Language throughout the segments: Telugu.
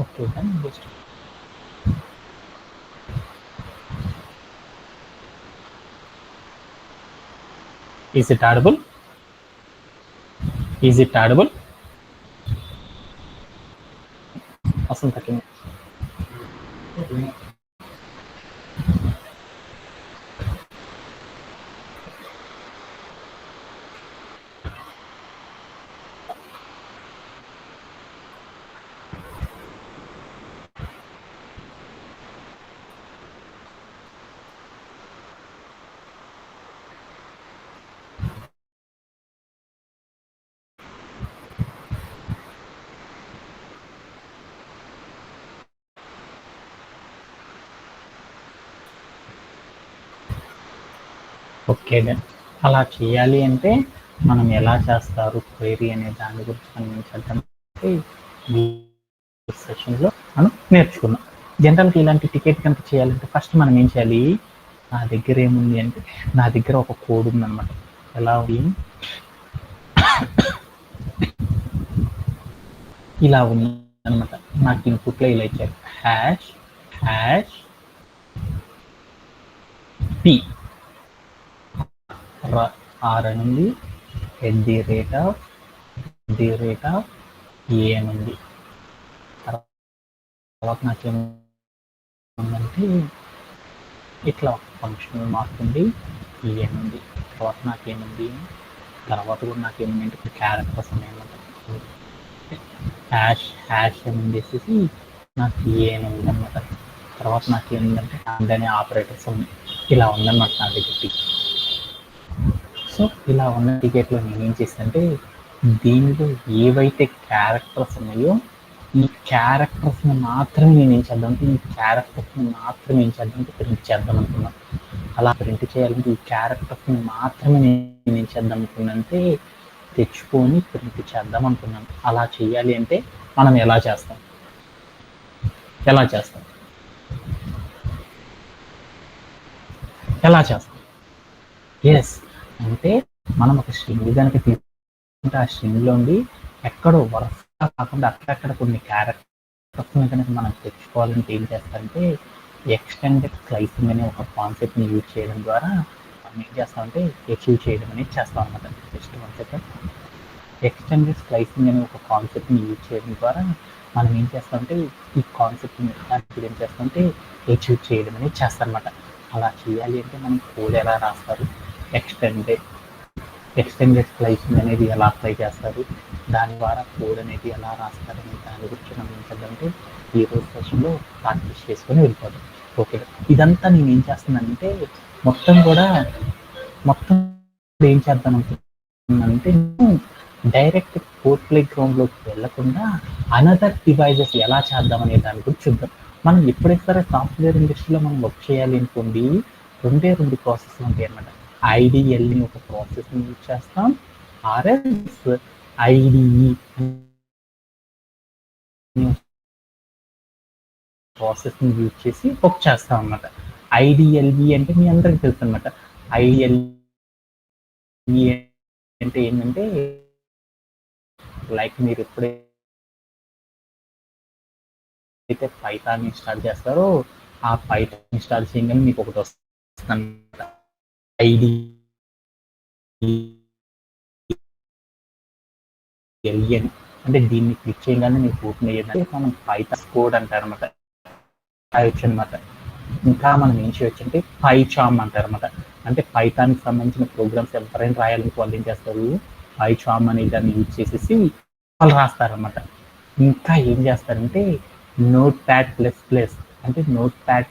Okay, then just is it audible? Is it audible? అసలు తగ్గింది. ఓకే దెన్ అలా చేయాలి అంటే మనం ఎలా చేస్తారు క్వెరీ అనే దాని గురించి మనం చేద్దాం ఈ సెషన్లో మనం నేర్చుకున్నాం. జనరల్గా ఇలాంటి టికెట్ కనుక చేయాలంటే ఫస్ట్ మనం ఏం చేయాలి, నా దగ్గర ఏముంది అంటే నా దగ్గర ఒక కోడ్ ఉందన్నమాట. ఎలా ఉంది, ఇలా ఉంది అనమాట. నాకు ఇన్పుట్లో ఇలా ఇచ్చారు హ్యాష్ హ్యాష్ పి ఆర్ అని ఉంది, @ ఏ అని ఉంది. తర్వాత నాకేముందంటే ఇట్లా ఫంక్షనల్ మార్క్ ఉంది, ఏ అని ఉంది. తర్వాత నాకేముంది, తర్వాత కూడా నాకేముంది అంటే క్యారెక్టర్స్ ఉన్నాయన్నమాట. హ్యాష్ అని ఉండేసి నాకు ఏ అని ఉందన్నమాట. తర్వాత నాకేముందంటే అండ్ అనే ఆపరేటర్స్ ఉన్నాయి. ఇలా ఉందన్నమాట నా దగ్గర. సో ఇలా ఉన్న టికెట్లో నేను ఏం చేస్తానంటే దీనిలో ఏవైతే క్యారెక్టర్స్ ఉన్నాయో ఈ క్యారెక్టర్స్ని మాత్రమే నేను ఏం చేద్దాం అంటే ప్రింట్ చేద్దాం అనుకున్నాను. అలా ప్రింట్ చేయాలంటే ఈ క్యారెక్టర్స్ని మాత్రమే నేను ఏం చేద్దాం అనుకున్నానంటే తెచ్చుకొని ప్రింట్ చేద్దాం అనుకున్నాను. అలా చేయాలి అంటే మనం ఎలా చేస్తాం ఎస్ అంటే మనం ఒక స్ట్రింగ్ కనుక తీసుకుంటే ఆ స్ట్రింగ్లో ఉండి ఎక్కడో వరుసగా కాకుండా అక్కడక్కడ కొన్ని క్యారెక్టర్స్ని కనుక మనం తెచ్చుకోవాలంటే ఏం చేస్తారంటే ఎక్స్టెండెడ్ స్లైసింగ్ అనే ఒక కాన్సెప్ట్ని యూజ్ చేయడం ద్వారా మనం ఏం చేస్తామంటే అచీవ్ చేయడం అనేది చేస్తాం అన్నమాట. Just one second. Extended slicing అనే ఒక కాన్సెప్ట్ని యూజ్ చేయడం ద్వారా మనం ఏం చేస్తామంటే ఈ కాన్సెప్ట్ని ఏం చేస్తామంటే అచీవ్ చేయడం అనేది చేస్తారనమాట. అలా చేయాలి అంటే మనం కోడ్ ఎలా రాస్తారు, ఎక్స్టెండెడ్ స్లైసింగ్ అనేది ఎలా అప్లై చేస్తారు, దాని ద్వారా కోడ్ అనేది ఎలా రాస్తారు అనే దాని గురించి మనం ఏం చేద్దామంటే ఈ రోజు సెషన్లో ప్రాక్టీస్ చేసుకొని వెళ్ళిపోతాం. ఓకే, ఇదంతా నేను ఏం చేస్తున్నానంటే మొత్తం ఏం చేద్దాం అనుకుంటున్నానంటే డైరెక్ట్ కోడ్ ప్లే గ్రౌండ్లోకి వెళ్లకుండా అనదర్ డివైజెస్ ఎలా చేద్దాం అనే దాని గురించి చూద్దాం. మనం ఎప్పుడైతే సరే సాఫ్ట్వేర్ ఇండస్ట్రీలో మనం వర్క్ చేయాలి అనుకోండి, రెండు ప్రాసెస్లు ఉంటాయి అన్నమాట. ఐడిఎల్ని ఒక ప్రాసెస్ని యూజ్ చేస్తాం, ఆర్ఎల్స్ ఐడిఈ ప్రాసెస్ని యూజ్ చేసి వర్క్ చేస్తాం అన్నమాట. ఐడిఎల్ఈ అంటే మీ అందరికీ తెలుసు అనమాట. ఐడిఎల్ఈ అంటే ఏంటంటే లైక్ మీరు ఎప్పుడైతే పైథాన్ ఇన్స్టాల్ చేస్తారో ఆ పైథాన్ ఇన్స్టాల్ చేయగానే మీకు ఒకటి వస్తుంది ఐడిఎల్ఈ అంటే దీన్ని క్లిక్ చేయగానే మీకు ఓపెన్ అయ్యేదంటే మనం పైథాన్ కోడ్ అంటారు అనమాట. చేయొచ్చు అనమాట. ఇంకా మనం ఏం చేయొచ్చు అంటే పైచామ్ అంటారు అనమాట. అంటే పైథాన్కి సంబంధించిన ప్రోగ్రామ్స్ ఎవరైనా రాయాలని వాళ్ళు ఏం చేస్తారు, పైచామ్ అనే దాన్ని యూజ్ చేసేసి వాళ్ళు రాస్తారనమాట. ఇంకా ఏం చేస్తారంటే Notepad++ అంటే Notepad++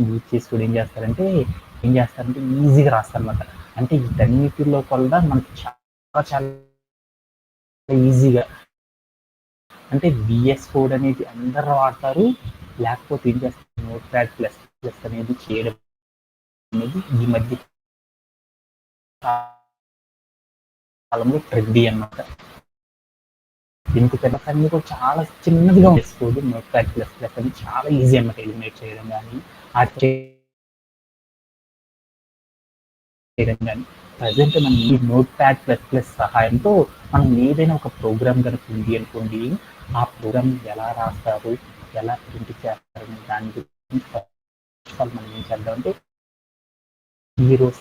యూజ్ చేసి కూడా ఏం చేస్తారంటే ఈజీగా రాస్తారనమాట. అంటే వీటన్నిటిలో కూడా మనకి చాలా ఈజీగా అంటే VS కోడ్ అనేది అందరూ వాడతారు, లేకపోతే ఏం చేస్తారు Notepad++ అనేది చేయడం అనేది ఈ మధ్య కాలంలో ట్రెండీ అన్నమాట. ఎందుకంటే అన్ని కూడా చాలా చిన్నదిగా చేసుకోదు. Notepad++ అని చాలా ఈజీ అన్నమాట ఎలిమినేట్ చేయడం కానీ ప్రజెంట్ మనం ఈ Notepad++ సహాయంతో మనం ఏదైనా ఒక ప్రోగ్రామ్ కనుక ఉంది అనుకోండి, ఆ ప్రోగ్రామ్ ఎలా రాస్తారు, ఎలా ప్రింట్ చేస్తారని దాని గురించి ఫస్ట్ ఆఫ్ ఆల్ మనం ఏం చేద్దాం అంటే ఈరోజు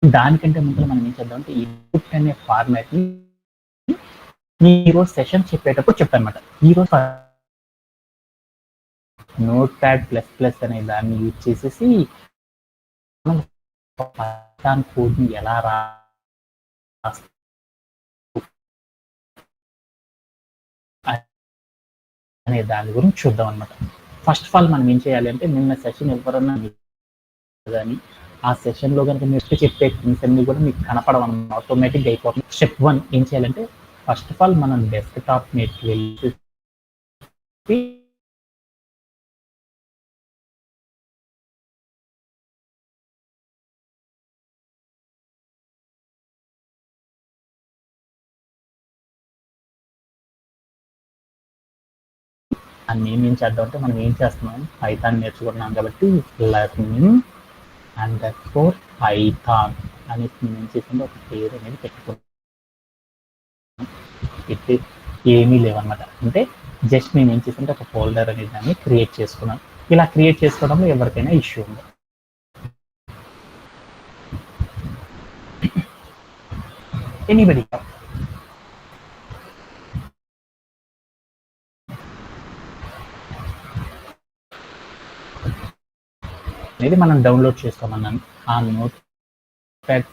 దానికంటే ముందు మనం ఏం చేద్దాం అంటే ఇన్పుట్ అనే ఫార్మాట్ ని ఈరోజు సెషన్ చెప్పేటప్పుడు చెప్తానమాట. ఈరోజు నోట్ ప్యాడ్ ప్లస్ ప్లస్ అనే దాన్ని యూజ్ చేసేసి పైథాన్ కోడ్ ని ఎలా అనే దాని గురించి చూద్దాం అనమాట. ఫస్ట్ ఆఫ్ ఆల్ మనం ఏం చేయాలి అంటే నిన్న సెషన్ ఎవరన్నా కానీ ఆ సెషన్ లో కనుక మీరు చెప్పే థింగ్స్ అన్ని కూడా మీకు కనపడడం ఆటోమేటిక్గా అయిపోతుంది. స్టెప్ 1 ఏం చేయాలంటే ఫస్ట్ ఆఫ్ ఆల్ మనం డెస్క్టాప్ నెట్ వెళ్ళి అన్ని ఏం చేద్దాం అంటే మనం ఏం చేస్తున్నాం పైథాన్ నేర్చుకున్నాం కాబట్టి లెర్నింగ్ అండర్స్కోర్ పైథాన్ అనేసి నేను ఏం చేసింది ఒక పేరు అనేది పెట్టుకున్నాను. పెట్టి ఏమీ లేవన్నమాట. అంటే జస్ట్ నేను ఏం చేసింటే ఒక ఫోల్డర్ అనేది దాన్ని క్రియేట్ చేసుకున్నాను. ఇలా క్రియేట్ చేసుకోవడంలో ఎవరికైనా ఇష్యూ ఉంది. ఎనీబడి అనేది మనం డౌన్లోడ్ చేసుకోమన్నాను. ఆ నోట్ ప్యాడ్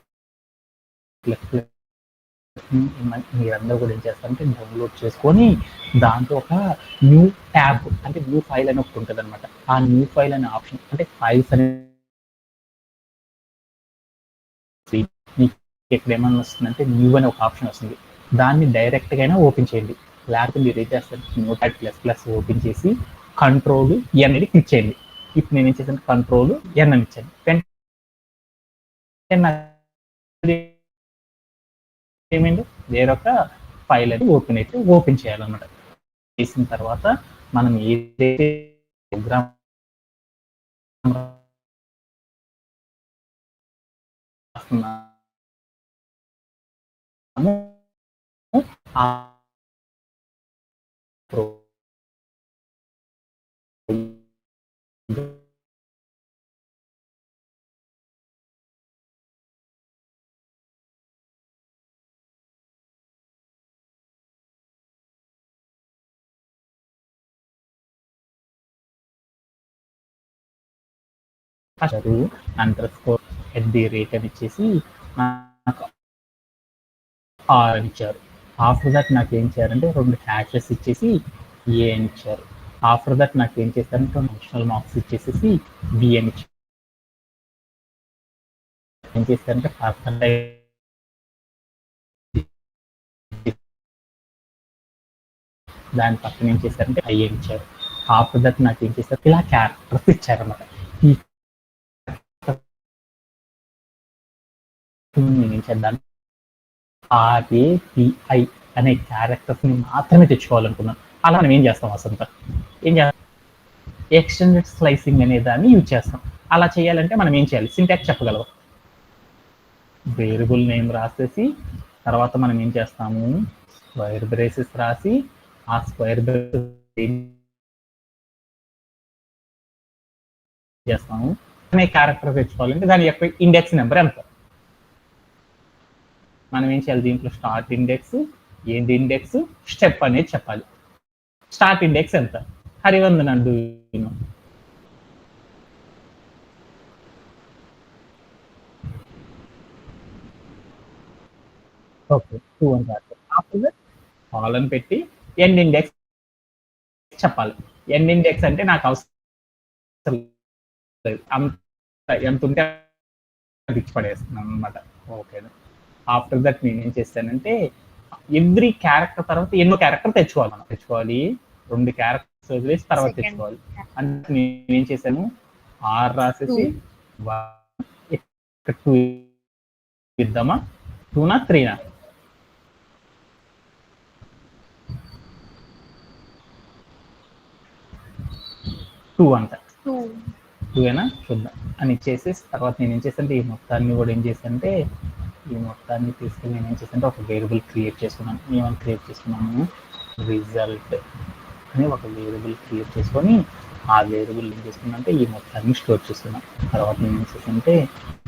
మీరందరూ కూడా ఏం చేస్తారంటే డౌన్లోడ్ చేసుకొని దాంట్లో ఒక న్యూ ట్యాబ్ అంటే న్యూ ఫైల్ అని ఒకటి ఉంటుంది అనమాట. ఆ న్యూ ఫైల్ అనే ఆప్షన్ అంటే ఫైల్స్ అనేది ఇక్కడ ఏమన్నా వస్తుందంటే న్యూ అని ఒక ఆప్షన్ వస్తుంది. దాన్ని డైరెక్ట్గా అయినా ఓపెన్ చేయండి. లేకపోతే మీరు ఏం చేస్తారు note pad plus plus open చేసి కంట్రోల్ ఎన్ అనేది క్లిక్ చేయండి. ఇప్పుడు నేను ఏం చేశాను కంట్రోల్ ఎన్ అని ఇచ్చాను. ఏమైంది వేరొక ఫైల్ అది ఓపెన్ చేయాలన్నమాట. చేసిన తర్వాత మనం ఏదైతే ప్రోగ్రామ్ అండర్స్కోర్ @ అని ఇచ్చేసి నాకు ఆర్ అని ఇచ్చారు. ఆఫ్టర్ దట్ నాకు ఏం చేయాలంటే 2 హ్యాషెస్ ఇచ్చేసి ఏ అని ఇచ్చారు. ఆఫ్టర్ దట్ నాకు ఏం చేస్తారంటే ఫంక్షనల్ మార్క్స్ ఇచ్చేసేసి బి అని ఇచ్చారు. ఏం చేస్తారంటే పర్సంటేజ్ దాని పక్కన ఏం చేశారంటే ఐ అని ఇచ్చారు. ఆఫ్టర్ దట్ నాకు ఏం చేస్తారు ఇలా క్యారెక్టర్స్ ఇచ్చారన్నమాట. ఈ నేను ఏం చేద్దాం RAPI అనే క్యారెక్టర్స్ ని మాత్రమే తెచ్చుకోవాలనుకున్నాను. అలా మనం ఏం చేస్తాం అసంత ఏం చేస్తాం ఎక్స్టెండెడ్ స్లైసింగ్ అనే దాన్ని యూజ్ చేస్తాం. అలా చేయాలంటే మనం ఏం చేయాలి సింటాక్స్ చెప్పగలం. వేరియబుల్ నేమ్ రాసేసి తర్వాత మనం ఏం చేస్తాము స్క్వేర్ బ్రేసెస్ రాసి ఆ స్క్వేర్ బ్రేసెస్ చేస్తాము అనే క్యారెక్టర్ తెచ్చుకోవాలంటే దాని యొక్క ఇండెక్స్ నెంబర్ ఎంత మనం ఏం చేయాలి దీంట్లో స్టార్ట్ ఇండెక్స్ ఏంది ఇండెక్స్ స్టెప్ అనేది చెప్పాలి. స్టార్ట్ ఇండెక్స్ ఎంత హరివందన్ అంటూ ఓకే 2 అని రాస్తాం. ఆఫ్టర్ దట్ కాలన్ పెట్టి ఎండ్ ఇండెక్స్ చెప్పాలి. ఎండ్ ఇండెక్స్ అంటే నాకు అవసరం లేదు అంత ఎంత ఉంటే ఇచ్చి పడేస్తున్నాను అనమాట. ఓకేనా ఆఫ్టర్ దట్ నేను ఏం చేస్తానంటే ఎవ్రీ క్యారెక్టర్ తర్వాత ఎన్నో క్యారెక్టర్ తెచ్చుకోవాలి. మనం తెచ్చుకోవాలి 2 క్యారెక్టర్స్ వదిలేసి తర్వాత తెచ్చుకోవాలి. అంటే నేను ఏం చేశాను ఆర్ రాసేసి 2 ఇద్దామా 2నా 3నా 2 అంట నువ్వేనా చూద్దాం అని ఇచ్చేసేసి తర్వాత నేను ఏం చేశానంటే ఈ మొత్తాన్ని కూడా ఏం చేశానంటే ఈ మొత్తాన్ని తీసుకెళ్ళి నేను ఏం చేశానంటే ఒక వేరియబుల్ క్రియేట్ చేసుకున్నాను. ఏమని క్రియేట్ చేసుకున్నాను, రిజల్ట్ అని ఒక వేరియబుల్ క్రియేట్ చేసుకొని ఆ వేరియబుల్ ఏం చేసుకున్నానంటే ఈ మొత్తాన్ని స్టోర్ చేసుకున్నాను. తర్వాత నేను ఏం చేశానంటే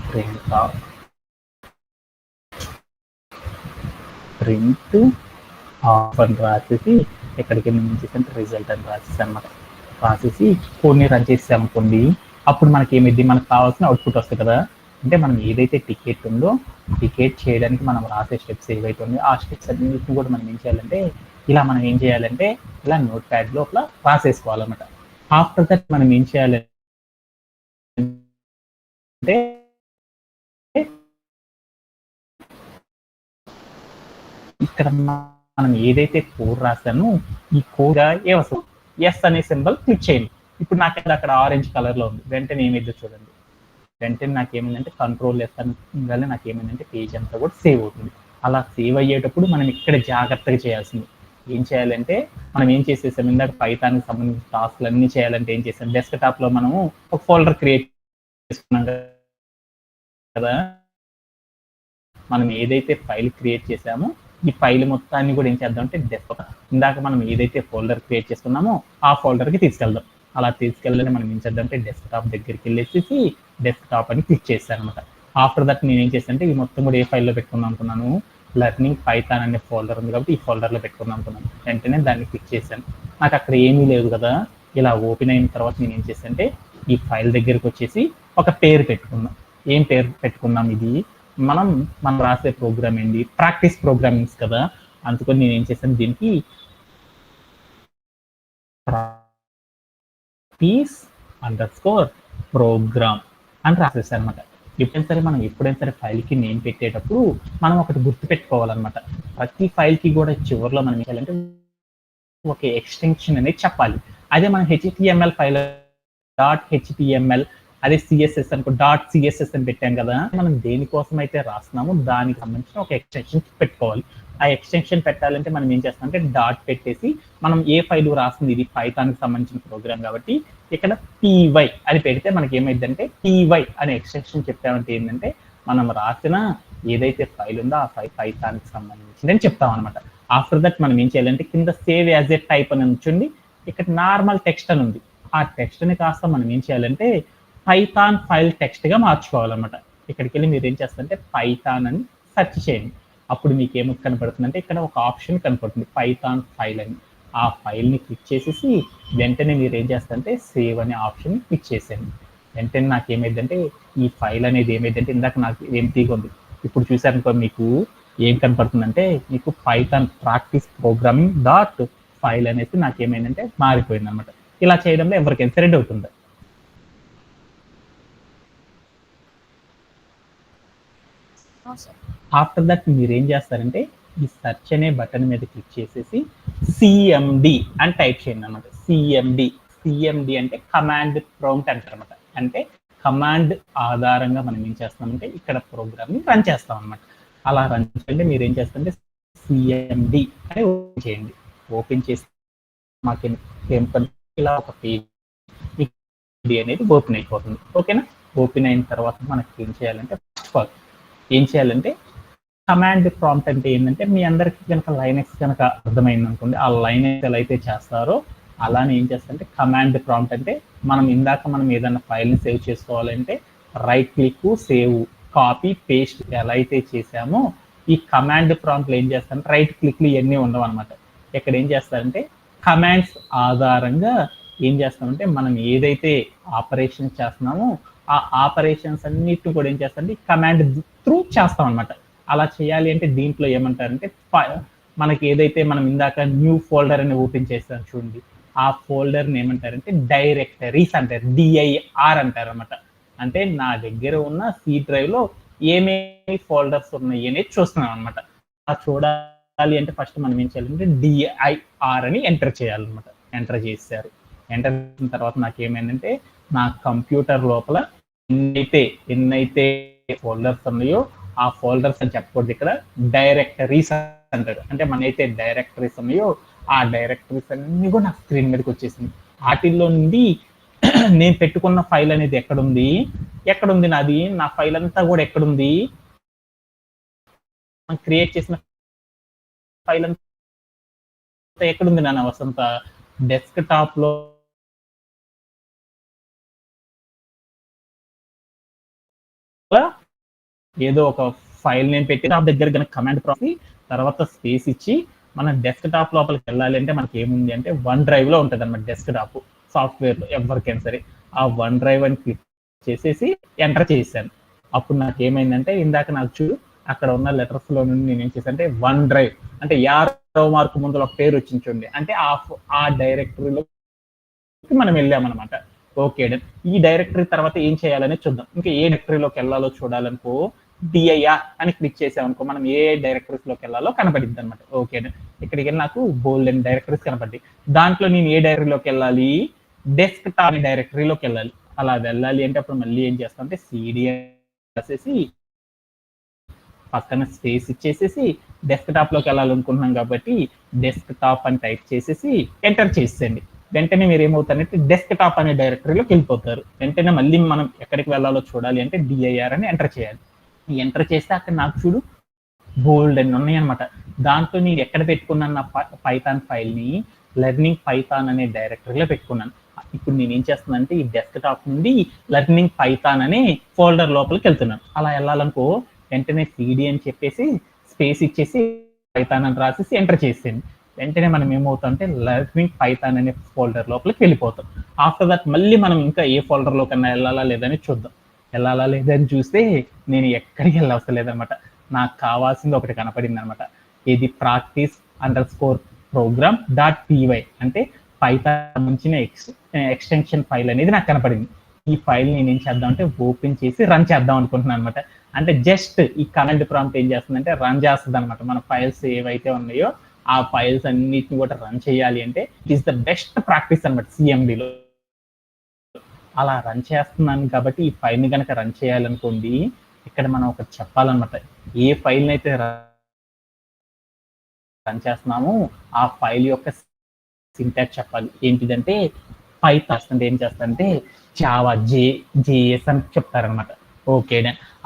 ప్రింట్ ఆఫ్ అని రాసేసి ఎక్కడికి నేను చేసాను రిజల్ట్ అని రాసేసి అనమాట. రాసేసి కొన్ని రన్ చేసామనుకోండి, అప్పుడు మనకి ఏమైంది, మనకు కావాల్సిన అవుట్పుట్ వస్తుంది కదా. అంటే మనం ఏదైతే టికెట్ ఉందో టికెట్ చేయడానికి మనం రాసే స్టెప్స్ ఏవైతే ఉన్నాయో ఆ స్టెప్స్ అన్నింటిని కూడా మనం ఏం చేయాలంటే మనం ఏం చేయాలంటే ఇలా నోట్ ప్యాడ్ లోపల రాసేసుకోవాలన్నమాట. ఆఫ్టర్ దట్ మనం ఏం చేయాలంటే ఇక్కడ మనం ఏదైతే కోడ్ రాసామో ఈ కోడ్ ఏ వస్తుంది, ఎస్ అనే సింబల్ క్లిక్ చేయండి. ఇప్పుడు నాకు అక్కడ ఆరెంజ్ కలర్ లో ఉంది. వెంటనే ఏమైందో చూడండి, వెంటనే నాకు ఏమైందంటే కంట్రోల్ ఎస్ అనగానే నాకు ఏమైందంటే పేజ్ అంతా కూడా సేవ్ అవుతుంది. అలా సేవ్ అయ్యేటప్పుడు మనం ఇక్కడ జాగ్రత్తగా చేయాల్సింది ఏం చేయాలంటే, మనం ఏం చేసేసాం ఇందాక పైథాన్కి సంబంధించిన టాస్క్లు అన్ని చేయాలంటే ఏం చేసాం, డెస్క్ టాప్ లో మనము ఒక ఫోల్డర్ క్రియేట్ చేసుకున్నాం కదా. మనం ఏదైతే ఫైల్ క్రియేట్ చేసామో ఈ ఫైల్ మొత్తాన్ని కూడా ఏం చేద్దాం అంటే ఇందాక మనం ఏదైతే ఫోల్డర్ క్రియేట్ చేసుకున్నామో ఆ ఫోల్డర్కి తీసుకెళ్దాం. అలా తీసుకెళ్ళాలని మనం ఏం చేద్దాం అంటే డెస్క్టాప్ దగ్గరికి వెళ్ళేసి డెస్క్టాప్ అని క్లిక్ చేస్తాను అనమాట. ఆఫ్టర్ దట్ నేను ఏం చేస్తాను అంటే ఈ మొత్తం కూడా ఏ ఫైల్లో పెట్టుకుందాం అనుకున్నాను, లెర్నింగ్ పైథాన్ అనే ఫోల్డర్ ఉంది కాబట్టి ఈ ఫోల్డర్లో పెట్టుకుందాం అనుకున్నాను. వెంటనే దాన్ని క్లిక్ చేశాను. నాకు అక్కడ ఏమీ లేదు కదా. ఇలా ఓపెన్ అయిన తర్వాత నేను ఏం చేస్తాను అంటే ఈ ఫైల్ దగ్గరికి వచ్చేసి ఒక పేరు పెట్టుకున్నాం. ఏం పేరు పెట్టుకున్నాం, ఇది మనం రాసే ప్రోగ్రామ్ ఏంటి, ప్రాక్టీస్ ప్రోగ్రామింగ్స్ కదా. అందుకని నేను ఏం చేశాను, దీనికి ప్రాక్టీస్ అండర్స్కోర్ ప్రోగ్రామ్ అని రాసేసాను అనమాట. ఎప్పుడైనా సరే ఫైల్కి నేమ్ పెట్టేటప్పుడు మనం ఒకటి గుర్తు పెట్టుకోవాలన్నమాట. ప్రతి ఫైల్కి కూడా చివరిలో మనం ఏం చేయాలంటే ఒక ఎక్స్టెన్షన్ అనేది చెప్పాలి. అదే మనం HTML ఫైల్ .html అదే సిఎస్ఎస్ అనుకో .css అని పెట్టాం కదా, మనం దేనికోసం అయితే రాస్తున్నామో దానికి సంబంధించిన ఒక ఎక్స్టెన్షన్ పెట్టుకోవాలి. ఆ ఎక్స్టెన్షన్ పెట్టాలంటే మనం ఏం చేస్తాం అంటే డాట్ పెట్టేసి మనం ఏ ఫైల్ రాస్తుంది, ఇది పైథాన్కి సంబంధించిన ప్రోగ్రామ్ కాబట్టి ఇక్కడ py అని పెడితే మనకి ఏమైందంటే py అనే ఎక్స్టెన్షన్ చెప్పామంటే ఏంటంటే మనం రాసిన ఏదైతే ఫైల్ ఉందో ఆ ఫైల్ పైథాన్కి సంబంధించింది అని చెప్తాం అనమాట. ఆఫ్టర్ దట్ మనం ఏం చేయాలంటే కింద సేవ్ యాజ్ ఏ టైప్ అని ఉంచండి, ఇక్కడ నార్మల్ టెక్స్ట్ అని ఉంది. ఆ టెక్స్ట్ని కాస్త మనం ఏం చేయాలంటే పైథాన్ ఫైల్ టెక్స్ట్ గా మార్చుకోవాలన్నమాట. ఇక్కడికి వెళ్ళి మీరు ఏం చేస్తారంటే పైథాన్ అని సెర్చ్ చేయండి. అప్పుడు మీకు ఏమి కనపడుతుందంటే ఇక్కడ ఒక ఆప్షన్ కనపడుతుంది పైథాన్ ఫైల్ అని. ఆ ఫైల్ని క్లిక్ చేసేసి వెంటనే మీరు ఏం చేస్తారంటే సేవ్ అనే ఆప్షన్ క్లిక్ చేసేయండి. వెంటనే నాకు ఏమైందంటే ఈ ఫైల్ అనేది ఏమైందంటే ఇందాక నాకు ఎంటీగా ఉంది, ఇప్పుడు చూసారనుకో మీకు ఏం కనపడుతుందంటే మీకు పైథాన్ ప్రాక్టీస్ ప్రోగ్రామింగ్ .ఫైల్ అనేసి నాకు ఏమైందంటే మారిపోయింది అనమాట. ఇలా చేయడంలో ఎవరికైనా సరే డౌట్ ఉందా? ఆఫ్టర్ దట్ మీరు ఏం చేస్తారంటే ఈ సెర్చ్ అనే బటన్ మీద క్లిక్ చేసేసి సిఎండి అని టైప్ చేయండి అనమాట. సిఎండి అంటే కమాండ్ ప్రాంప్ట్ అంటారు అనమాట. అంటే కమాండ్ ఆధారంగా మనం ఏం చేస్తామంటే ఇక్కడ ప్రోగ్రామ్ని రన్ చేస్తాం అనమాట. అలా రన్ చేయండి. మీరు ఏం చేస్తారంటే సిఎండి అని ఓపెన్ చేయండి. ఓపెన్ చేసి మాకు ఇలా ఒక పేజ్ అనేది ఓపెన్ అయిపోతుంది. ఓకేనా? ఓపెన్ అయిన తర్వాత మనకి ఏం చేయాలంటే ఏం చేయాలంటే కమాండ్ ప్రాంప్ట్ అంటే ఏంటంటే మీ అందరికి కనుక లైనెక్స్ కనుక అర్థమైంది అనుకోండి, ఆ లైనెక్స్ ఎలా అయితే చేస్తారో అలానే ఏం చేస్తారంటే కమాండ్ ప్రాంప్ట్ అంటే మనం ఏదైనా ఫైల్ని సేవ్ చేసుకోవాలంటే right click save copy paste ఎలా అయితే చేసామో ఈ కమాండ్ ప్రాంప్ట్లో ఏం చేస్తారంటే రైట్ క్లిక్లు ఇవన్నీ ఉండవు అనమాట. ఇక్కడ ఏం చేస్తారంటే కమాండ్స్ ఆధారంగా ఏం చేస్తామంటే మనం ఏదైతే ఆపరేషన్ చేస్తున్నామో ఆ ఆపరేషన్స్ అన్నిటిని కూడా ఏం చేస్తారంటే కమాండ్ త్రూ చేస్తాం అనమాట. అలా చేయాలి అంటే దీంట్లో ఏమంటారంటే మనకి ఏదైతే మనం ఇందాక న్యూ ఫోల్డర్ అని ఓపెన్ చేస్తాం చూడండి, ఆ ఫోల్డర్ని ఏమంటారంటే డైరెక్టరీస్ అంటారు, DIR అంటారు అనమాట. అంటే నా దగ్గర ఉన్న C డ్రైవ్లో ఏమేమి ఫోల్డర్స్ ఉన్నాయి అనేది చూస్తున్నాం అనమాట. అలా చూడాలి అంటే ఫస్ట్ మనం ఏం చేయాలంటే DIR అని ఎంటర్ చేయాలన్నమాట. ఎంటర్ చేశారు. ఎంటర్ చేసిన తర్వాత నాకు ఏమైందంటే నా కంప్యూటర్ లోపల ఎన్నైతే ఫోల్డర్స్ ఉన్నాయో ఆ ఫోల్డర్స్ అని చెప్పకూడదు, ఇక్కడ డైరెక్టరీస్ అంటారు. అంటే మనైతే డైరెక్టరీస్ ఉన్నాయో ఆ డైరెక్టరీస్ అన్ని కూడా నా స్క్రీన్ మీదకి వచ్చేసింది. వాటిల్లో నుండి నేను పెట్టుకున్న ఫైల్ అనేది ఎక్కడుంది నాది, నా ఫైల్ అంతా కూడా ఎక్కడుంది, క్రియేట్ చేసిన ఫైల్ అంతా ఎక్కడుంది నాన్న వసంత, డెస్క్ టాప్ లో ఏదో ఒక ఫైల్ నేమ్ పెట్టి టాప్ దగ్గర కనుక కమాండ్ ప్రాంప్ట్ తర్వాత స్పేస్ ఇచ్చి మన డెస్క్ టాప్ లోపలికి వెళ్ళాలి అంటే మనకి ఏముంది అంటే వన్ డ్రైవ్ లో ఉంటుంది అనమాట. డెస్క్ టాప్ సాఫ్ట్వేర్ లో ఎవరికైనా సరే ఆ వన్ డ్రైవ్ అని క్లిక్ చేసేసి ఎంటర్ చేశాను. అప్పుడు నాకు ఏమైందంటే ఇందాక నాకు చూడు అక్కడ ఉన్న లెటర్స్ లో నుండి నేను ఏం చేశాను అంటే వన్ డ్రైవ్ అంటే యారో మార్క్ ముందు ఒక పేరు వచ్చింది చూడండి, అంటే ఆ డైరెక్టరీలో మనం వెళ్ళామన్నమాట. Okay done. ఈ డైరెక్టరీ తర్వాత ఏం చేయాలని చూద్దాం. ఇంకా ఏ డైరెక్టరీలోకి వెళ్ళాలో చూడాలనుకో డిఐఆర్ అని క్లిక్ చేసామనుకో మనం ఏ డైరెక్టరీస్ లోకి వెళ్ళాలో కనబడిద్ది అనమాట. Okay done. ఇక్కడికి వెళ్ళి నాకు బోల్డ్ అండ్ డైరెక్టరీస్ కనబడ్డాయి. దాంట్లో నేను ఏ డైరెక్టరీలోకి వెళ్ళాలి, డెస్క్ టాప్ డైరెక్టరీలోకి వెళ్ళాలి. అలా వెళ్ళాలి అంటే అప్పుడు మళ్ళీ ఏం చేస్తాం అంటే సిడి రాసేసి పక్కన స్పేస్ ఇచ్చేసేసి డెస్క్ టాప్ లోకి వెళ్ళాలనుకుంటున్నాం కాబట్టి డెస్క్ టాప్ అని టైప్ చేసేసి ఎంటర్ చేసేయండి. వెంటనే మీరు ఏమవుతారంటే డెస్క్ టాప్ అనే డైరెక్టరీలోకి వెళ్ళిపోతారు. వెంటనే మళ్ళీ మనం ఎక్కడికి వెళ్ళాలో చూడాలి అంటే డిఐఆర్ అని ఎంటర్ చేయాలి. ఎంటర్ చేస్తే అక్కడ నాకు చూడు బోల్డ్ అని ఉన్నాయన్నమాట. దాంట్లో నేను ఎక్కడ పెట్టుకున్నాను నా పైథాన్ ఫైల్ ని లెర్నింగ్ పైథాన్ అనే డైరెక్టరీలో పెట్టుకున్నాను. ఇప్పుడు నేను ఏం చేస్తున్నానంటే ఈ డెస్క్ టాప్ నుండి లెర్నింగ్ పైథాన్ అనే ఫోల్డర్ లోపలికి వెళ్తున్నాను. అలా వెళ్ళాలనుకో వెంటనే సిడి అని చెప్పేసి స్పేస్ ఇచ్చేసి పైథాన్ అని రాసేసి ఎంటర్ చేసేయండి. వెంటనే మనం ఏమవుతామంటే లెర్నింగ్ పైథాన్ అనే ఫోల్డర్ లోపలికి వెళ్ళిపోతాం. ఆఫ్టర్ దట్ మళ్ళీ మనం ఇంకా ఏ ఫోల్డర్ లో కన్నా వెళ్ళాలా లేదని చూద్దాం. వెళ్ళాలా లేదని చూస్తే నేను ఎక్కడికి వెళ్ళవసరం లేదనమాట. నాకు కావాల్సింది ఒకటి కనపడింది అనమాట. ఇది ప్రాక్టీస్ _ ప్రోగ్రామ్ .py అంటే పైథాన్ సంబంధించిన ఎక్స్టెన్షన్ ఫైల్ అనేది నాకు కనపడింది. ఈ ఫైల్ నేను ఏం చేద్దాం అంటే ఓపెన్ చేసి రన్ చేద్దాం అనుకుంటున్నాను అనమాట. అంటే జస్ట్ ఈ కమాండ్ ప్రాంప్ట్ ఏం చేస్తుందంటే రన్ చేస్తుంది అనమాట. మన ఫైల్స్ ఏవైతే ఉన్నాయో ఆ ఫైల్స్ అన్నిటిని కూడా రన్ చేయాలి అంటే it is the best practice అనమాట సిఎండిలో. అలా రన్ చేస్తున్నాను కాబట్టి ఈ ఫైల్ని కనుక రన్ చేయాలనుకోండి ఇక్కడ మనం ఒకటి చెప్పాలన్నమాట. ఏ ఫైల్ని అయితే రన్ చేస్తున్నామో ఆ ఫైల్ యొక్క సింటాక్స్ చెప్పాలి. ఏంటిదంటే పైథాన్ అంటే ఏం చేస్తానంటే జావా జేఎస్ అని చెప్తారనమాట. ఓకే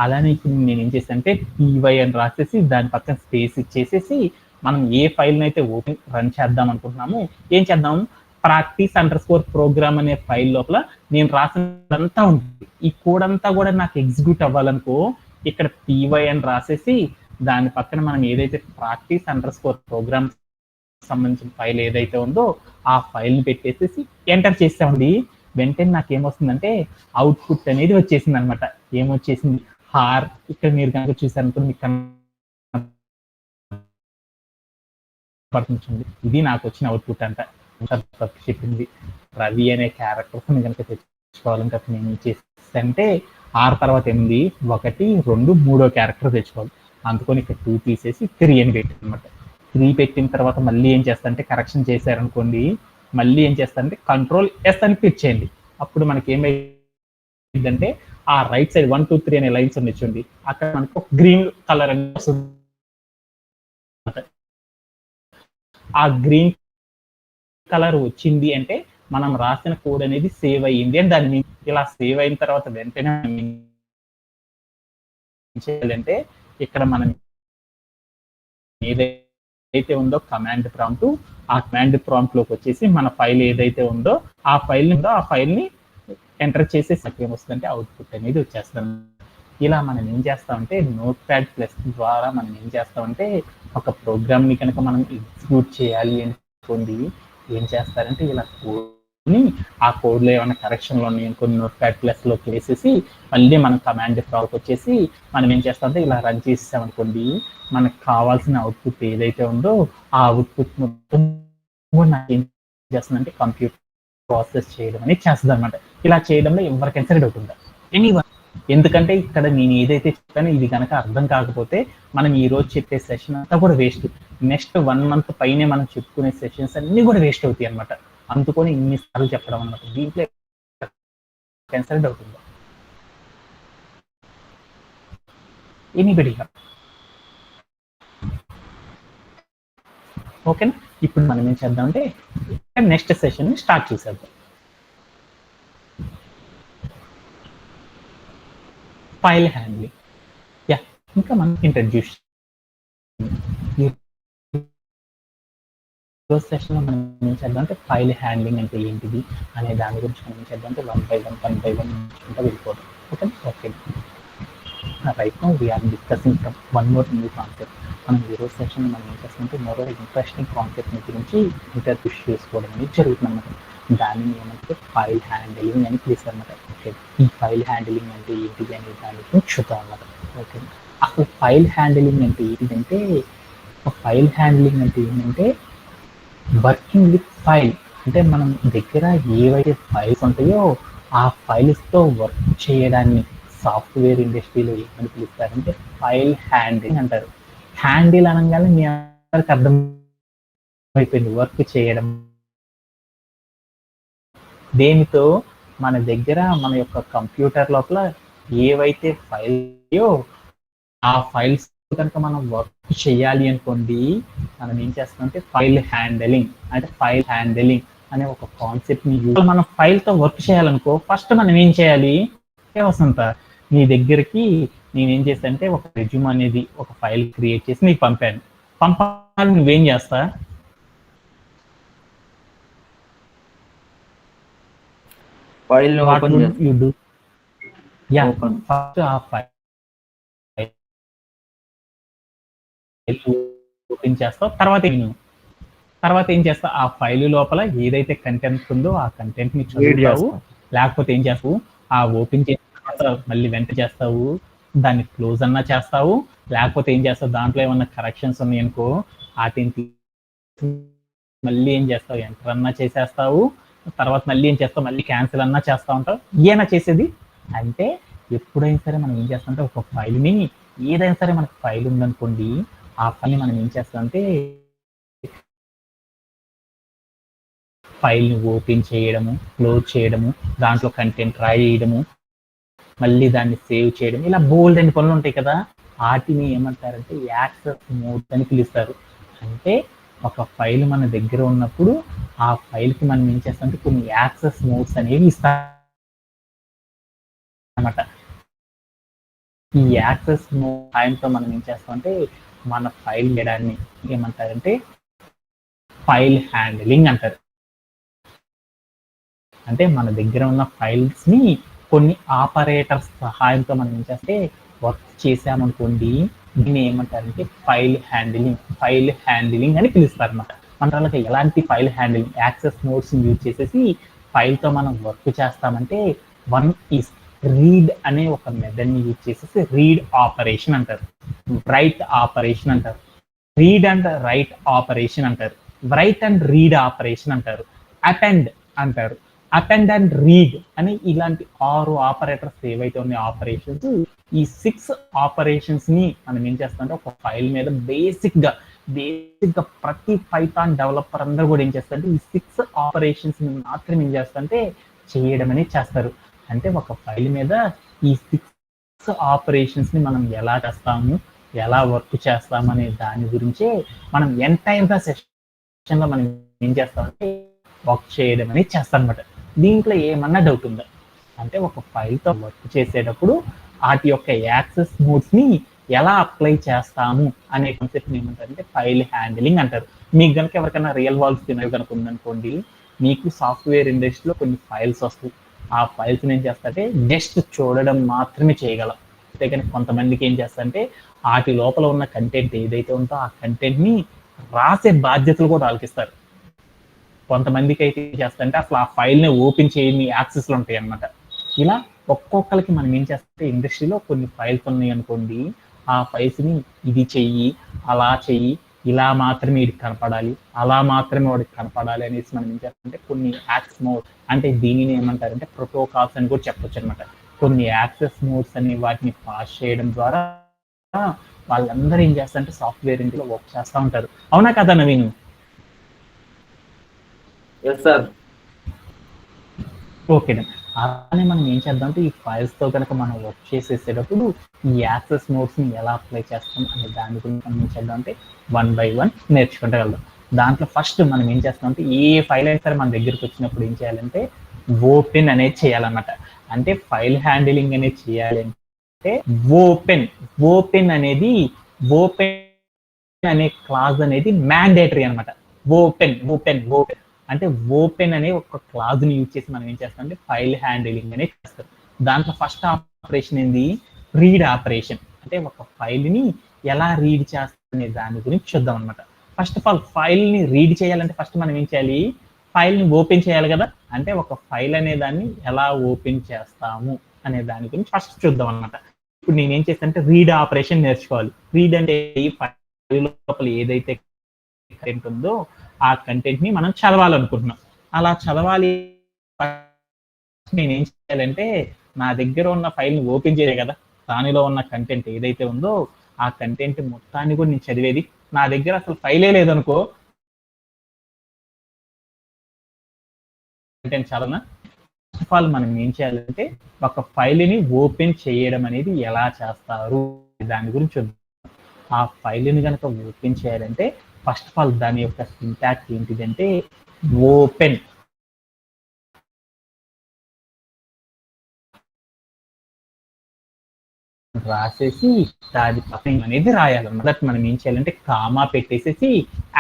అలానే ఇప్పుడు నేను ఏం చేస్తానంటే పీవై అని రాసేసి దాని పక్కన స్పేస్ ఇచ్చేసేసి మనం ఏ ఫైల్ని అయితే ఓపెన్ రన్ చేద్దాం అనుకుంటున్నామో ఏం చేద్దాం ప్రాక్టీస్ _ ప్రోగ్రామ్ అనే ఫైల్ లోపల నేను రాసినంతా ఉంటుంది. ఈ కోడ్ అంతా కూడా నాకు ఎగ్జిక్యూట్ అవ్వాలనుకో ఇక్కడ పీవై అని రాసేసి దాని పక్కన మనం ఏదైతే ప్రాక్టీస్ _ ప్రోగ్రామ్ సంబంధించిన ఫైల్ ఏదైతే ఉందో ఆ ఫైల్ని పెట్టేసేసి ఎంటర్ చేసామండి. వెంటనే నాకు ఏమొస్తుందంటే అవుట్పుట్ అనేది వచ్చేసింది అనమాట. ఏమొచ్చేసింది హార్. ఇక్కడ మీరు కనుక చూసారనుకో మీకు కనపడుతుంది. ఇది నాకు వచ్చిన అవుట్పుట్ అంట. చెప్పింది రవి అనే క్యారెక్టర్స్ కనుక తెచ్చుకోవాలంటే నేను చేస్తే ఆర్ తర్వాత 8 1 2 3 క్యారెక్టర్ తెచ్చుకోవాలి. అందుకని ఇక్కడ 2 తీసేసి 3 అని పెట్టింది అనమాట. 3 పెట్టిన తర్వాత మళ్ళీ ఏం చేస్తానంటే కరెక్షన్ చేశారనుకోండి మళ్ళీ ఏం చేస్తానంటే Ctrl+S అని క్లిక్ చేయండి. అప్పుడు మనకి ఏమైందంటే ఆ రైట్ సైడ్ 1 2 3 అనే లైన్స్ ఉన్నాయి చూడండి అక్కడ మనకు గ్రీన్ కలర్ అని వస్తుంది. ఆ గ్రీన్ కలర్ వచ్చింది అంటే మనం రాసిన కోడ్ అనేది సేవ్ అయ్యింది అని దాన్ని ఇలా సేవ్ అయిన తర్వాత వెంటనే చేయాలంటే ఇక్కడ మనం ఏదైతే ఉందో కమాండ్ ప్రాంప్ట్ ఆ కమాండ్ ప్రాంప్ట్ లోకి వచ్చేసి మన ఫైల్ ఏదైతే ఉందో ఆ ఫైల్ని ఎంటర్ చేసేసి ఏమొస్తుందంటే అవుట్పుట్ అనేది వచ్చేస్తాం. ఇలా మనం ఏం చేస్తామంటే Notepad+ ద్వారా మనం ఏం చేస్తామంటే ఒక ప్రోగ్రామ్ని కనుక మనం ఎగ్జిక్యూట్ చేయాలి అనుకోండి ఏం చేస్తారంటే ఇలా కోడ్ని ఆ కోడ్లో ఏమైనా కరెక్షన్లు ఉన్నాయి కొన్ని Notepad+లోకి వేసేసి మళ్ళీ మనం కమాండ్ ప్రాంప్ట్ వచ్చేసి మనం ఏం చేస్తామంటే ఇలా రన్ చేసామనుకోండి మనకు కావాల్సిన అవుట్పుట్ ఏదైతే ఉందో ఆ అవుట్పుట్ మొత్తం ఏం చేస్తుందంటే కంప్యూటర్ ప్రాసెస్ చేయడం అనేది చేస్తుంది అనమాట. ఇలా చేయడంలో ఎవరికైనా సరే డౌట్ ఉందా? ఎందుకంటే ఇక్కడ నేను ఏదైతే చెప్పానో ఇది కనుక అర్థం కాకపోతే మనం ఈ రోజు చెప్పే సెషన్ అంతా కూడా వేస్ట్. నెక్స్ట్ 1 month పైనే మనం చెప్పుకునే సెషన్స్ అన్ని కూడా వేస్ట్ అవుతాయి అనమాట. అందుకని ఇన్నిసార్లు చెప్పడం అనమాట. దీంట్లో క్యాన్సర్ డౌట్ ఉందా? ఎనీబడి? ఓకేనా? ఇప్పుడు మనం ఏం చేద్దాం అంటే నెక్స్ట్ సెషన్ స్టార్ట్ చేసేద్దాం. File handling. యా, ఇంకా మనం ఇంట్రడ్యూస్ ఈరోజు సెషన్లో మనం ఏం చేద్దాం అంటే ఫైల్ హ్యాండ్లింగ్ అంటే ఏంటిది అనే దాని గురించి మనం ఏం చేద్దాం అంటే వన్ బై వన్ నేర్చుకుంటూ వెళ్ళిపోతాం. Okay. Right now we are discussing from one more new concept. మనం ఈరోజు సెషన్లో మనం ఏం చేస్తామంటే మరో ఇంట్రెస్టింగ్ కాన్సెప్ట్ గురించి ఇంట్రడ్యూస్ చేసుకోవడం అనేది జరుగుతుంది అన్నమాట. దానిని ఏమంటే ఫైల్ హ్యాండ్లింగ్ అని పిలుస్తారు అన్నమాట. ఓకే, ఈ ఫైల్ హ్యాండ్లింగ్ అంటే ఏంటిది అనే దాని గురించి చూద్దాం అన్నమాట. ఓకే, అసలు ఫైల్ హ్యాండ్లింగ్ అంటే ఏంటంటే ఫైల్ హ్యాండ్లింగ్ అంటే ఏంటంటే వర్కింగ్ విత్ ఫైల్. అంటే మనం దగ్గర ఏవైతే ఫైల్స్ ఉంటాయో ఆ ఫైల్స్తో వర్క్ చేయడాన్ని సాఫ్ట్వేర్ ఇండస్ట్రీలో ఏమని పిలుస్తారంటే ఫైల్ హ్యాండ్లింగ్ అంటారు. హ్యాండిల్ అనగానే మీ అందరికి అర్థమైపోయింది, వర్క్ చేయడం. దేనితో? మన దగ్గర మన యొక్క కంప్యూటర్ లోపల ఏవైతే ఫైల్స్ ఆ ఫైల్స్ కనుక మనం వర్క్ చేయాలి అనుకోండి, మనం ఏం చేస్తామంటే ఫైల్ హ్యాండ్లింగ్ అనే ఒక కాన్సెప్ట్ ని మనం ఫైల్ తో వర్క్ చేయాలనుకో, ఫస్ట్ మనం ఏం చేయాలి? వసంత, నీ దగ్గరికి నేనేం చేస్తానంటే ఒక రెజ్యూమ్ అనేది ఒక ఫైల్ క్రియేట్ చేసి నీకు పంపాలి. నువ్వేం చేస్తా? ఫైల్ ఓపెన్ ఫస్ట్ ఆ ఫైల్ ఓపెన్ చేస్తావు. తర్వాత ఏం చేస్తావు? ఆ ఫైల్ లోపల ఏదైతే కంటెంట్ ఉందో ఆ కంటెంట్ ని చదువుతావు. లేకపోతే ఏం చేస్తావు? ఆ ఓపెన్ చేసిన తర్వాత మళ్ళీ వెంట చేస్తావు, దాన్ని క్లోజ్ అన్నా చేస్తావు. లేకపోతే ఏం చేస్తావు? దాంట్లో ఏమన్నా కరెక్షన్స్ ఉన్నాయనుకో వాటిని మళ్ళీ ఏం చేస్తావు? ఎంటర్ అన్నా చేసేస్తావు. తర్వాత మళ్ళీ ఏం చేస్తావు? మళ్ళీ క్యాన్సిల్ అన్నా చేస్తా ఉంటావు. ఏనా చేసేది అంటే ఎప్పుడైనా సరే మనం ఏం చేస్తామంటే ఒక ఫైల్ని, ఏదైనా సరే మనకు ఫైల్ ఉందనుకోండి, ఆ ఫైల్ని మనం ఏం చేస్తామంటే ఫైల్ని ఓపెన్ చేయడము, క్లోజ్ చేయడము, దాంట్లో కంటెంట్ రాయడము, మళ్ళీ దాన్ని సేవ్ చేయడం, ఇలా బోల్డ్ అని పనులు ఉంటాయి కదా. వాటిని ఏమంటారంటే యాక్సెస్ మోడ్స్ అని పిలుస్తారు. అంటే ఒక ఫైల్ మన దగ్గర ఉన్నప్పుడు ఆ ఫైల్కి మనం ఏం చేస్తామంటే కొన్ని యాక్సెస్ మోడ్స్ అనేవి ఇస్తామన్నమాట. ఈ యాక్సెస్ మోడ్ టైంతో మనం ఏం చేస్తామంటే మన ఫైల్ చేయడాన్ని ఏమంటారంటే ఫైల్ హ్యాండ్లింగ్ అంటారు. అంటే మన దగ్గర ఉన్న ఫైల్స్ ని కొన్ని ఆపరేటర్స్ సహాయంతో మనం ఏం చేస్తే వర్క్ చేసామనుకోండి, దీన్ని ఏమంటారంటే ఫైల్ హ్యాండ్లింగ్ అని పిలుస్తారు అన్నమాట. మన వాళ్ళకి ఎలాంటి file handling access modes use చేసేసి ఫైల్తో మనం వర్క్ చేస్తామంటే వన్ ఈస్ రీడ్ అనే ఒక మెథడ్ ని యూజ్ చేసేసి రీడ్ ఆపరేషన్ అంటారు, రైట్ ఆపరేషన్ అంటారు, రీడ్ అండ్ రైట్ ఆపరేషన్ అంటారు, రైట్ అండ్ రీడ్ ఆపరేషన్ అంటారు, అపెండ్ అంటారు, అపెండ్ అండ్ రీడ్ అని ఇలాంటి 6 ఆపరేటర్స్ ఏవైతే ఉన్నాయి ఆపరేషన్స్, ఈ 6 ఆపరేషన్స్ ని మనం ఏం చేస్తామంటే ఒక ఫైల్ మీద బేసిక్ గా ప్రతి పైథాన్ డెవలపర్ అందరూ కూడా ఏం చేస్తారంటే ఈ 6 ఆపరేషన్స్ ని మాత్రం ఏం చేస్తారంటే చేయడం అనేది చేస్తారు. అంటే ఒక ఫైల్ మీద ఈ 6 ఆపరేషన్స్ ని మనం ఎలా చేస్తాము, ఎలా వర్క్ చేస్తాము అనే దాని గురించే మనం ఎంటైర్ గా సెషన్ లో మనం ఏం చేస్తామంటే వర్క్ చేయడం అనేది చేస్తాం అనమాట. దీంట్లో ఏమన్నా డౌట్ ఉందా అంటే ఒక ఫైల్తో వర్క్ చేసేటప్పుడు వాటి యొక్క యాక్సెస్ మోడ్స్ ని ఎలా అప్లై చేస్తాము అనే కాన్సెప్ట్ ఏమంటారంటే ఫైల్ హ్యాండ్లింగ్ అంటారు. మీకు కనుక ఎవరికైనా రియల్ వరల్డ్ సినారియో కనుక ఉందనుకోండి, మీకు సాఫ్ట్వేర్ ఇండస్ట్రీలో కొన్ని ఫైల్స్ వస్తాయి. ఆ ఫైల్స్ ఏం చేస్తారంటే జస్ట్ చూడడం మాత్రమే చేయగలం. అంతేకాని కొంతమందికి ఏం చేస్తారంటే వాటి లోపల ఉన్న కంటెంట్ ఏదైతే ఉందో ఆ కంటెంట్ ని రాసే బాధ్యతలు కూడా ఆలకిస్తారు. కొంతమందికి అయితే ఏం చేస్తారంటే అసలు ఆ ఫైల్ ని ఓపెన్ చేయని యాక్సెస్లు ఉంటాయి అన్నమాట. ఇలా ఒక్కొక్కరికి మనం ఏం చేస్తే ఇండస్ట్రీలో కొన్ని ఫైల్స్ ఉన్నాయి అనుకోండి, ఆ ఫైల్స్ ని ఇది చెయ్యి, అలా చెయ్యి, ఇలా మాత్రమే ఇది కనపడాలి, అలా మాత్రమే వాడికి కనపడాలి అనేసి మనం ఏం చేస్తామంటే కొన్ని యాక్సెస్ మోడ్ అంటే దీనిని ఏమంటారంటే ప్రోటోకాల్స్ అని కూడా చెప్పొచ్చు అనమాట. కొన్ని యాక్సెస్ మోడ్స్ అని వాటిని పాస్ చేయడం ద్వారా వాళ్ళందరూ ఏం చేస్తారంటే సాఫ్ట్వేర్ ఇంట్లో వర్క్ చేస్తూ ఉంటారు. అవునా కదా నవీన్? ఓకే, అలానే మనం ఏం చేద్దామంటే ఈ ఫైల్స్ తో కనుక మనం వర్క్ చేసేసేటప్పుడు ఈ యాక్సెస్ మోడ్స్ ని ఎలా అప్లై చేస్తాం అనే దాని గురించి మనం ఏం చేద్దామంటే 1 by 1 నేర్చుకుంటూ వెళ్దాం. దాంట్లో ఫస్ట్ మనం ఏం చేస్తామంటే ఏ ఫైల్ అయినా సరే మన దగ్గరికి వచ్చినప్పుడు ఏం చేయాలంటే ఓపెన్ అనేది చేయాలన్నమాట. అంటే ఫైల్ హ్యాండిలింగ్ అనేది చేయాలి అంటే అంటే ఓపెన్ ఓపెన్ అనేది ఓపెన్ అనే క్లాజ్ అనేది మ్యాండేటరీ అనమాట. ఓపెన్ ఓపెన్ ఓపెన్ అంటే ఓపెన్ అనే ఒక క్లాజ్ ని యూజ్ చేసి మనం ఏం చేస్తాం అంటే ఫైల్ హ్యాండిలింగ్ అనేది చేస్తాం. దాంట్లో ఫస్ట్ ఆపరేషన్ ఏంది, రీడ్ ఆపరేషన్. అంటే ఒక ఫైల్ ని ఎలా రీడ్ చేస్తామనే దాని గురించి చూద్దాం అనమాట. ఫస్ట్ ఆఫ్ ఆల్ ఫైల్ ని రీడ్ చేయాలంటే ఫస్ట్ మనం ఏం చేయాలి, ఫైల్ ని ఓపెన్ చేయాలి కదా. అంటే ఒక ఫైల్ అనే దాన్ని ఎలా ఓపెన్ చేస్తాము అనే దాని గురించి ఫస్ట్ చూద్దాం అనమాట. ఇప్పుడు నేను ఏం చేస్తానంటే రీడ్ ఆపరేషన్ నేర్చుకోవాలి. రీడ్ అంటే ఈ ఫైల్ లోపల ఏదైతే కంటెంట్ ఉందో ఆ కంటెంట్ ని మనం చదవాలనుకుంటున్నాం. అలా చదవాలి నేను ఏం చేయాలంటే నా దగ్గర ఉన్న ఫైల్ ని ఓపెన్ చేయాలి కదా. దానిలో ఉన్న కంటెంట్ ఏదైతే ఉందో ఆ కంటెంట్ మొత్తాన్ని కూడా నేను చదివేది. నా దగ్గర అసలు ఫైలే లేదనుకో, కంటెంట్ చదవనా. ఫస్ట్ ఆఫ్ ఆల్ మనం ఏం చేయాలంటే ఒక ఫైల్ ని ఓపెన్ చేయడం అనేది ఎలా చేస్తారు దాని గురించి చూద్దాం. ఆ ఫైల్ ని కనుక ఓపెన్ చేయాలంటే ఫస్ట్ ఆఫ్ ఆల్ దాని యొక్క సింటాక్స్ ఏంటిదంటే ఓపెన్ రాసేసి దాని పక్కన అనేది రాయాలన్నమాట. మనం ఏం చేయాలంటే కామా పెట్టేసేసి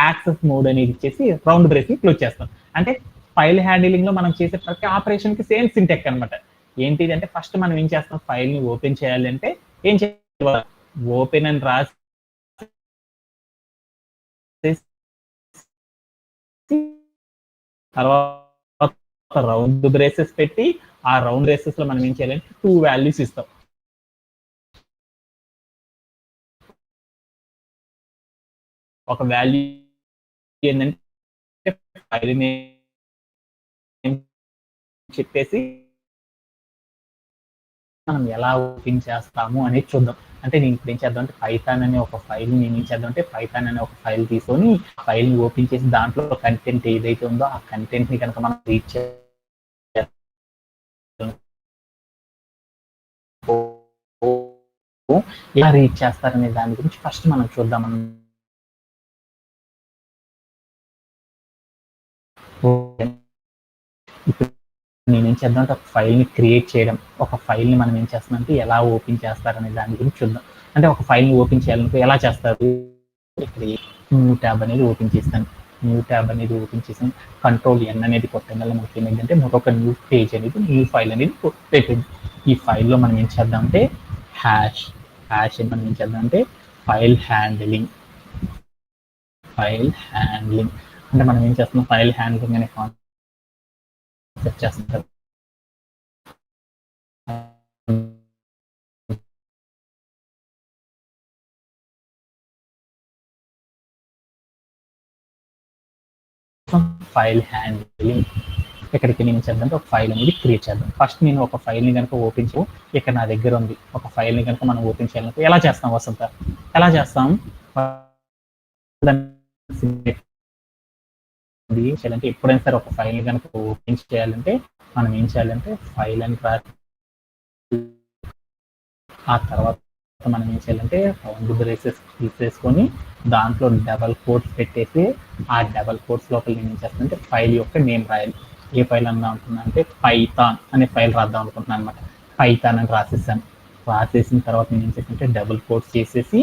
యాక్సెస్ మోడ్ అనేది ఇచ్చేసి రౌండ్ బ్రేస్ ని క్లోజ్ చేస్తాం. అంటే ఫైల్ హ్యాండిలింగ్ లో మనం చేసే ప్రతి ఆపరేషన్ కి సేమ్ సింటెక్ అనమాట. ఏంటిది అంటే ఫస్ట్ మనం ఏం చేస్తాం, ఫైల్ ని ఓపెన్ చేయాలి అంటే ఏం చేయాలి, ఓపెన్ అని రాసి తర్వాత రౌండ్ బ్రేసెస్ పెట్టి ఆ రౌండ్ బ్రేసెస్ లో మనం ఏం చేయాలంటే 2 వాల్యూస్ ఇస్తాం. ఒక వాల్యూ ఏంటంటే ఫైల్ నేమ్ చెప్పేసి మనం ఎలా ఓపెన్ చేస్తాము అనేది చూద్దాం. అంటే నేను ఇప్పుడు ఏం చేద్దాం అంటే పైథాన్ అనే ఒక ఫైల్ నేను ఏం చేద్దాం అంటే పైథాన్ అనే ఒక ఫైల్ తీసుకొని ఫైల్ ని ఓపెన్ చేసి దాంట్లో కంటెంట్ ఏదైతే ఉందో ఆ కంటెంట్ ని కనుక మనం రీడ్ ఎలా రీడ్ చేస్తారనే దాని గురించి ఫస్ట్ మనం చూద్దాం. ఇప్పుడు నేనేం చేద్దాం అంటే ఒక ఫైల్ ని క్రియేట్ చేయడం, ఒక ఫైల్ ని మనం ఏం చేస్తున్నాం అంటే ఎలా ఓపెన్ చేస్తారనే దాని గురించి చూద్దాం. అంటే ఒక ఫైల్ ని ఓపెన్ చేయాలంటే ఎలా చేస్తారు, ఇక్కడ న్యూ ట్యాబ్ అనేది ఓపెన్ చేస్తాను. న్యూ ట్యాబ్ అనేది ఓపెన్ చేసాను, కంట్రోల్ ఎన్ అనేది కొట్టడం వల్ల మనకి ఏమైందంటే మరొక న్యూ పేజ్ అనేది న్యూ ఫైల్ అనేది పెట్టింది. ఈ ఫైల్లో మనం ఏం చేద్దాం అంటే హ్యాష్ మనం ఏం చేద్దాం అంటే ఫైల్ హ్యాండిలింగ్ అంటే మనం ఏం చేస్తున్నాం ఫైల్ హ్యాండిలింగ్ అనే కాన్సెప్ట్ చేస్తాం. ఫైల్ హ్యాండిలింగ్ ఇక్కడికి నేను చేద్దాం ఒక ఫైల్ అనేది క్రియేట్ చేద్దాం. ఫస్ట్ నేను ఒక ఫైల్ ని కనుక ఓపెన్ చేయ, ఇక్కడ నా దగ్గర ఉంది ఒక ఫైల్ ని కనుక మనం ఓపెన్ చేయాలంటే ఎలా చేస్తాం వసంత, ఎలా చేస్తాం చేయాలంటే ఎప్పుడైనా సరే ఒక ఫైల్ ని కనుక ఓపెన్ చేయాలంటే మనం ఏం చేయాలంటే ఫైల్ అని ఆ తర్వాత మనం ఏం చేయాలంటే రౌండ్ బ్రేసెస్ తీసేసుకొని దాంట్లో డబల్ కోట్స్ పెట్టేసి ఆ డబల్ కోట్స్ లోపల నేను ఏం చేస్తానంటే ఫైల్ యొక్క నేమ్ రాయాలి. ఏ ఫైల్ అందాం అనుకున్నా అంటే పైథాన్ అనే ఫైల్ రాద్దాం అనుకుంటున్నాను అనమాట. పైథాన్ అని రాసేసాను. రాసేసిన తర్వాత నేను ఏం చేస్తానంటే డబుల్ కోట్స్ చేసేసి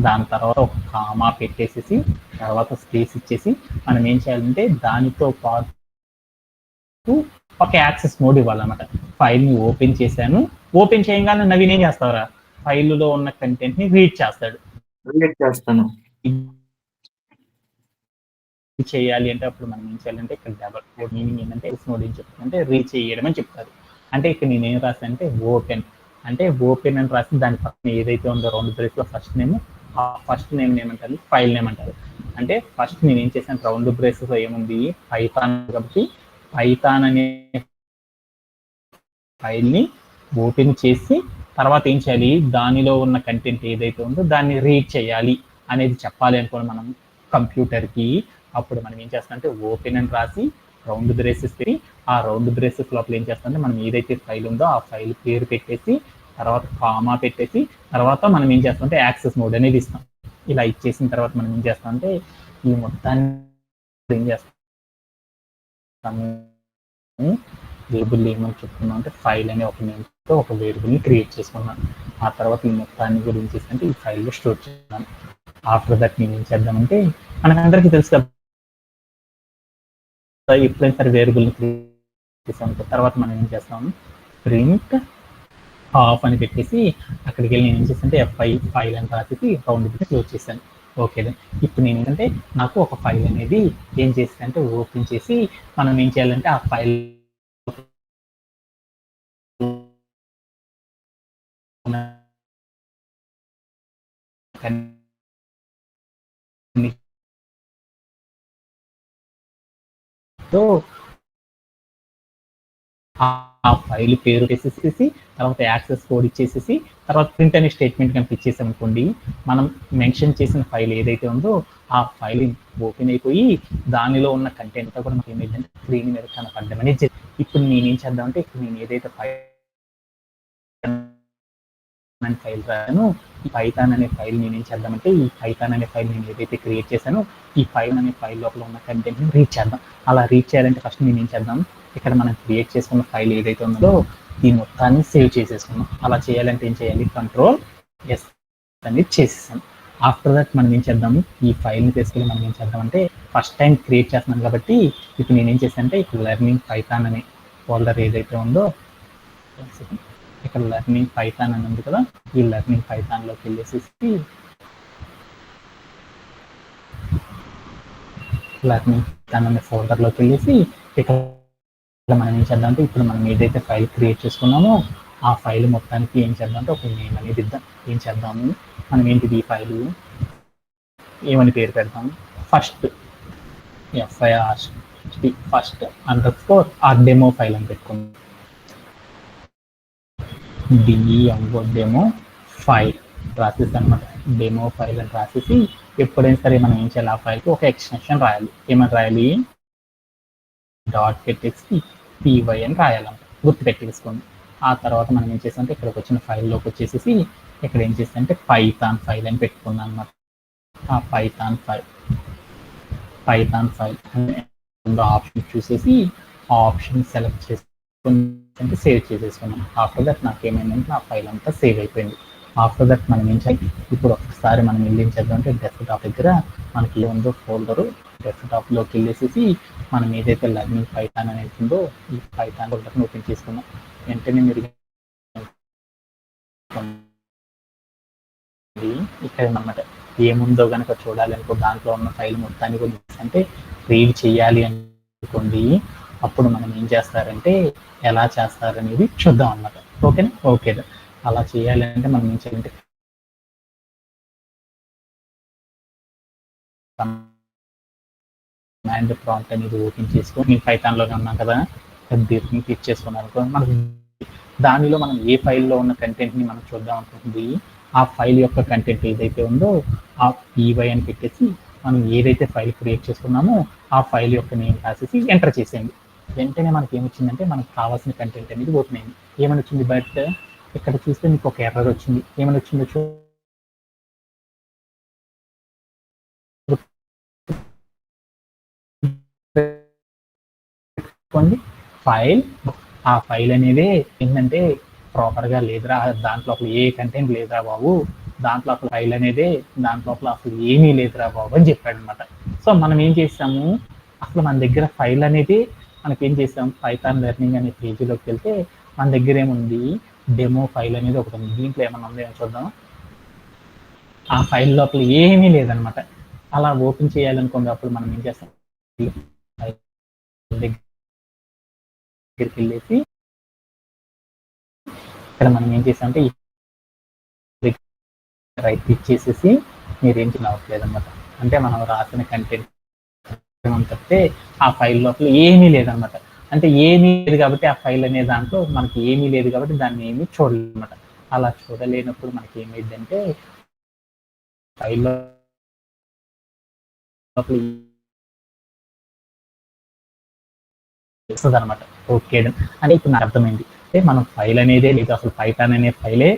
దాని తర్వాత ఒక కామా పెట్టేసేసి తర్వాత స్పేస్ ఇచ్చేసి మనం ఏం చేయాలంటే దానితో పాటు ఒక యాక్సెస్ మోడ్ ఇవ్వాలన్నమాట. ఫైల్ ని ఓపెన్ చేశాను, ఓపెన్ చేయగానే నవీన్ ఏం చేస్తారా ఫైల్లో ఉన్న కంటెంట్ ని రీడ్ చేస్తాడు. చేయాలి అంటే అప్పుడు మనం ఏం చేయాలంటే ఇక్కడ డబల్ కోడ్ మీనింగ్ ఏంటంటే మోడ్ ఏం చెప్తుందంటే రీడ్ చేయడం అని చెప్తారు. అంటే ఇక్కడ నేను ఏం రాసాను అంటే ఓపెన్ అని రాసి దాని పక్కన ఏదైతే ఉందో రౌండ్ బ్రేస్ లో ఫస్ట్ నేమ్, ఆ ఫస్ట్ నేమ్ ఏమంటారు ఫైల్ నేమ్ అంటారు. అంటే ఫస్ట్ నేను ఏం చేశాను రౌండ్ బ్రేసెస్ లో ఏముంది పైథాన్, కాబట్టి పైథాన్ అనే ఫైల్ ని ఓపెన్ చేసి తర్వాత ఏం చేయాలి దానిలో ఉన్న కంటెంట్ ఏదైతే ఉందో దాన్ని రీడ్ చేయాలి అనేది చెప్పాలి అనుకోండి మనం కంప్యూటర్ కి. అప్పుడు మనం ఏం చేస్తామంటే ఓపెన్ అని రాసి రౌండ్ బ్రేసెస్ పెట్టి ఆ రౌండ్ బ్రేసెస్ లోపల ఏం చేస్తామంటే మనం ఏదైతే ఫైల్ ఉందో ఆ ఫైల్ పేరు పెట్టేసి తర్వాత కామా పెట్టేసి తర్వాత మనం ఏం చేస్తామంటే యాక్సెస్ మోడ్ అనేది ఇస్తాం. ఇలా ఇచ్చేసిన తర్వాత మనం ఏం చేస్తామంటే ఈ మొత్తాన్ని ఏం చేస్తాము వేరియబుల్ ఏమని చెప్తున్నాం అంటే ఫైల్ అనే ఒక నేమ్తో ఒక వేరియబుల్ ని క్రియేట్ చేసుకున్నాం. ఆ తర్వాత ఈ మొత్తాన్ని కూడా ఏం చేస్తానంటే ఈ ఫైల్లో స్టోర్ చేస్తున్నాను. ఆఫ్టర్ దట్ నేను ఏం చేద్దామంటే మనకందరికీ తెలుసు కదా, ఎప్పుడైనా సరే వేరియబుల్ని క్రియేట్ చేసాం తర్వాత మనం ఏం చేస్తాము, ప్రింట్ ఆఫ్ అని పెట్టేసి అక్కడికి వెళ్ళి నేను ఏం చేస్తానంటే ఎఫ్ఐ ఫైల్ అని రాసేసి రౌండ్ పెట్టి క్లోజ్ చేశాను. ఓకే, ఇప్పుడు నేను ఏంటంటే నాకు ఒక ఫైల్ అనేది ఏం చేస్తానంటే ఓపెన్ చేసి మనం ఏం చేయాలంటే ఆ ఫైల్ సో ఆ ఫైల్ పేరు వేసేసేసి తర్వాత యాక్సెస్ కోడ్ ఇచ్చేసేసి తర్వాత ప్రింట్ అనే స్టేట్మెంట్ కనుక ఇచ్చేసాం అనుకోండి, మనం మెన్షన్ చేసిన ఫైల్ ఏదైతే ఉందో ఆ ఫైల్ ఓపెన్ అయిపోయి దానిలో ఉన్న కంటెంట్ కూడా మనకి ఏమైందంటే స్క్రీన్ మీద కనపడడం అనేది. ఇప్పుడు నేనేం చేద్దామంటే ఇప్పుడు నేను ఏదైతే ఫైల్ రాను, ఈ పైథాన్ అనే ఫైల్ నేనేం చేద్దామంటే ఈ పైథాన్ అనే ఫైల్ నేను ఏదైతే క్రియేట్ చేశానో ఈ ఫైల్ అనే ఫైల్ లోపల ఉన్న కంటెంట్ని రీడ్ చేద్దాం. అలా రీడ్ చేయాలంటే ఫస్ట్ నేను ఏం చేద్దాం, ఇక్కడ మనం క్రియేట్ చేసుకున్న ఫైల్ ఏదైతే ఉందో ఈ మొత్తాన్ని సేవ్ చేసేసుకున్నాం. అలా చేయాలంటే ఏం చేయాలి, Ctrl+S అనేది చేసేసాం. ఆఫ్టర్ దట్ మనం ఏం చేద్దాము, ఈ ఫైల్ని తీసుకెళ్ళి మనం ఏం చేద్దామంటే ఫస్ట్ టైం క్రియేట్ చేస్తున్నాం కాబట్టి ఇప్పుడు నేనేం చేశానంటే ఇక్కడ లెర్నింగ్ పైథాన్ అనే ఫోల్డర్ ఏదైతే ఉందో ఇక్కడ లెర్నింగ్ పైథాన్ అని ఉంది కదా, ఈ లెర్నింగ్ పైథాన్లోకి వెళ్ళేసేసి లెర్నింగ్ పైథాన్ అనే ఫోల్డర్లోకి వెళ్ళేసి ఇక్కడ మనం ఏం చేద్దామంటే ఇప్పుడు మనం ఏదైతే ఫైల్ క్రియేట్ చేసుకున్నామో ఆ ఫైల్ మొత్తానికి ఏం చేద్దామంటే ఒక నేమ్ అనేది ఇద్దాం. ఏం చేద్దాము, మనం ఏంటిది ఈ ఫైల్ ఏమని పేరు పెడతాం, first FIRST first _ demo file అని పెట్టుకుందాం. డెమో ఫైల్ రాసేసి అనమాట, డెమో ఫైల్ అని రాసేసి ఎప్పుడైనా సరే మనం ఏం చేయాలి, ఆ ఫైల్కి ఒక ఎక్స్టెన్షన్ రాయాలి. ఏమని రాయాలి, డాట్ పెట్టేసి PY అని రాయాలంట, గుర్తు పెట్టేసుకోండి. ఆ తర్వాత మనం ఏం చేస్తామంటే ఇక్కడికి వచ్చిన ఫైల్లోకి వచ్చేసేసి ఇక్కడ ఏం చేస్తామంటే పైథాన్ ఫైల్ అని పెట్టుకున్నాం అనమాట. ఆ పైథాన్ ఫైల్ ఆప్షన్ చూసేసి ఆ ఆప్షన్ సెలెక్ట్ చేసుకుంటే సేవ్ చేసేసుకున్నాం. ఆఫ్టర్ దట్ నాకు ఏమైందంటే ఆ ఫైల్ అంతా సేవ్ అయిపోయింది. ఆఫ్టర్ దట్ మనం ఏం చేయాలి, ఇప్పుడు ఒకసారి మనం వెళ్ళి ఏం చేద్దామంటే డెస్క్టాప్ దగ్గర మనకి ఏముందో ఫోల్డరు డెస్క్టాప్లోకి వెళ్ళేసేసి మనం ఏదైతే లెర్నింగ్ పైథాన్ అనేది ఉందో ఈ పైథాన్ ఫోల్డర్ని ఓపెన్ చేసుకున్నాం. వెంటనే మీరు ఇక్కడ అన్నమాట ఏముందో కనుక చూడాలి అనుకో, దాంట్లో ఉన్న ఫైల్ మొత్తాన్ని కూడా అంటే రీడ్ చేయాలి అనుకోండి, అప్పుడు మనం ఏం చేస్తారంటే ఎలా చేస్తారనేది చూద్దాం అన్నమాట. ఓకేనా, ఓకే. అలా చేయాలంటే మనం ఏం చేయాలంటే కమాండ్ ప్రాంప్ట్ అనేది ఓపెన్ చేసుకొని నేను పైథాన్లోనే ఉన్నాం కదా, దీన్ని క్లిక్ చేసుకున్నాం అనుకో, మనకు దానిలో మనం ఏ ఫైల్లో ఉన్న కంటెంట్ని మనం చూద్దాం అనుకుంటుంది, ఆ ఫైల్ యొక్క కంటెంట్ ఏదైతే ఉందో ఆ PY అని పెట్టేసి మనం ఏదైతే ఫైల్ క్రియేట్ చేసుకున్నామో ఆ ఫైల్ యొక్క నేమ్ రాసేసి ఎంటర్ చేసేయండి. వెంటనే మనకి ఏమొచ్చిందంటే మనకు కావాల్సిన కంటెంట్ అనేది ఓపెన్ అయింది. ఏమని వచ్చింది, బట్ ఇక్కడ చూస్తే మీకు ఒక ఎర్రర్ వచ్చింది. ఏమని వచ్చిందో చూడండి, ఫైల్ ఆ ఫైల్ అనేది ఏంటంటే ప్రాపర్గా లేదురా, దాంట్లో అసలు ఏ కంటెంట్ లేదురా బాబు, దాంట్లో అసలు ఫైల్ అనేది దాంట్లో అసలు ఏమీ లేదురా బాబు అని చెప్పాడు అనమాట. సో మనం ఏం చేసాము, అసలు మన దగ్గర ఫైల్ అనేది మనకి ఏం చేసాం, పైథాన్ లెర్నింగ్ అనే పేజీలోకి వెళ్తే మన దగ్గర ఏముంది, డెమో ఫైల్ అనేది ఒకటి ఉంది. దీంట్లో ఏమన్నా ఉందో చూద్దాం, ఆ ఫైల్ లోపల ఏమీ లేదనమాట. అలా ఓపెన్ చేయాలనుకోండి, అప్పుడు మనం ఏం చేస్తాం, దగ్గరికి వెళ్ళేసి ఇక్కడ మనం ఏం చేసామంటే రైట్ క్లిక్ చేసేసి మీరేం చేయవట్లేదు అనమాట. అంటే మనం రాసిన కంటెంట్ తప్పితే ఆ ఫైల్ లోపల ఏమీ లేదనమాట. అంటే ఏమీ లేదు కాబట్టి ఆ ఫైల్ అనే దాంట్లో మనకి ఏమీ లేదు కాబట్టి దాన్ని ఏమీ చూడలేదన్నమాట. అలా చూడలేనప్పుడు మనకి ఏమైందంటే ఫైల్ లోపల వస్తుంది అనమాట. ఓకే, అంటే ఇప్పుడు నాకు అర్థమైంది. అంటే మనం ఫైల్ అనేదే లేదు, అసలు పైథాన్ అనే ఫైలే,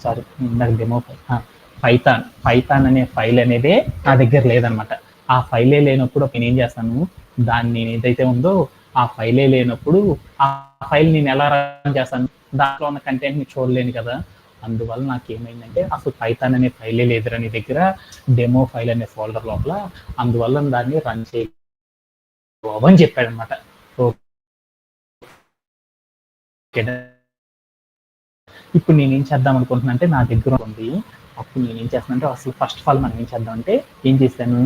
సారీ ఇందాక డెమో పైథాన్ అనే ఫైల్ అనేదే నా దగ్గర లేదనమాట. ఆ ఫైలే లేనప్పుడు నేను ఏం చేస్తాను, దాన్ని ఏదైతే ఉందో ఆ ఫైలే లేనప్పుడు ఆ ఫైల్ నేను ఎలా రన్ చేస్తాను, దాంట్లో ఉన్న కంటెంట్ని చూడలేను కదా. అందువల్ల నాకేమైందంటే అసలు పైథాన్ అనే ఫైలే లేదురా నీ దగ్గర, డెమో ఫైల్ అనే ఫోల్డర్ లోపల, అందువల్ల దాన్ని రన్ చేయవు అని చెప్పాడనమాట. ఓకేనా, ఇప్పుడు నేనేం చేద్దాం అనుకుంటున్నా అంటే నా దగ్గర ఉంది. అప్పుడు నేనేం చేస్తానంటే అసలు ఫస్ట్ ఆఫ్ ఆల్ మనం ఏం చేద్దాం అంటే ఏం చేశాను,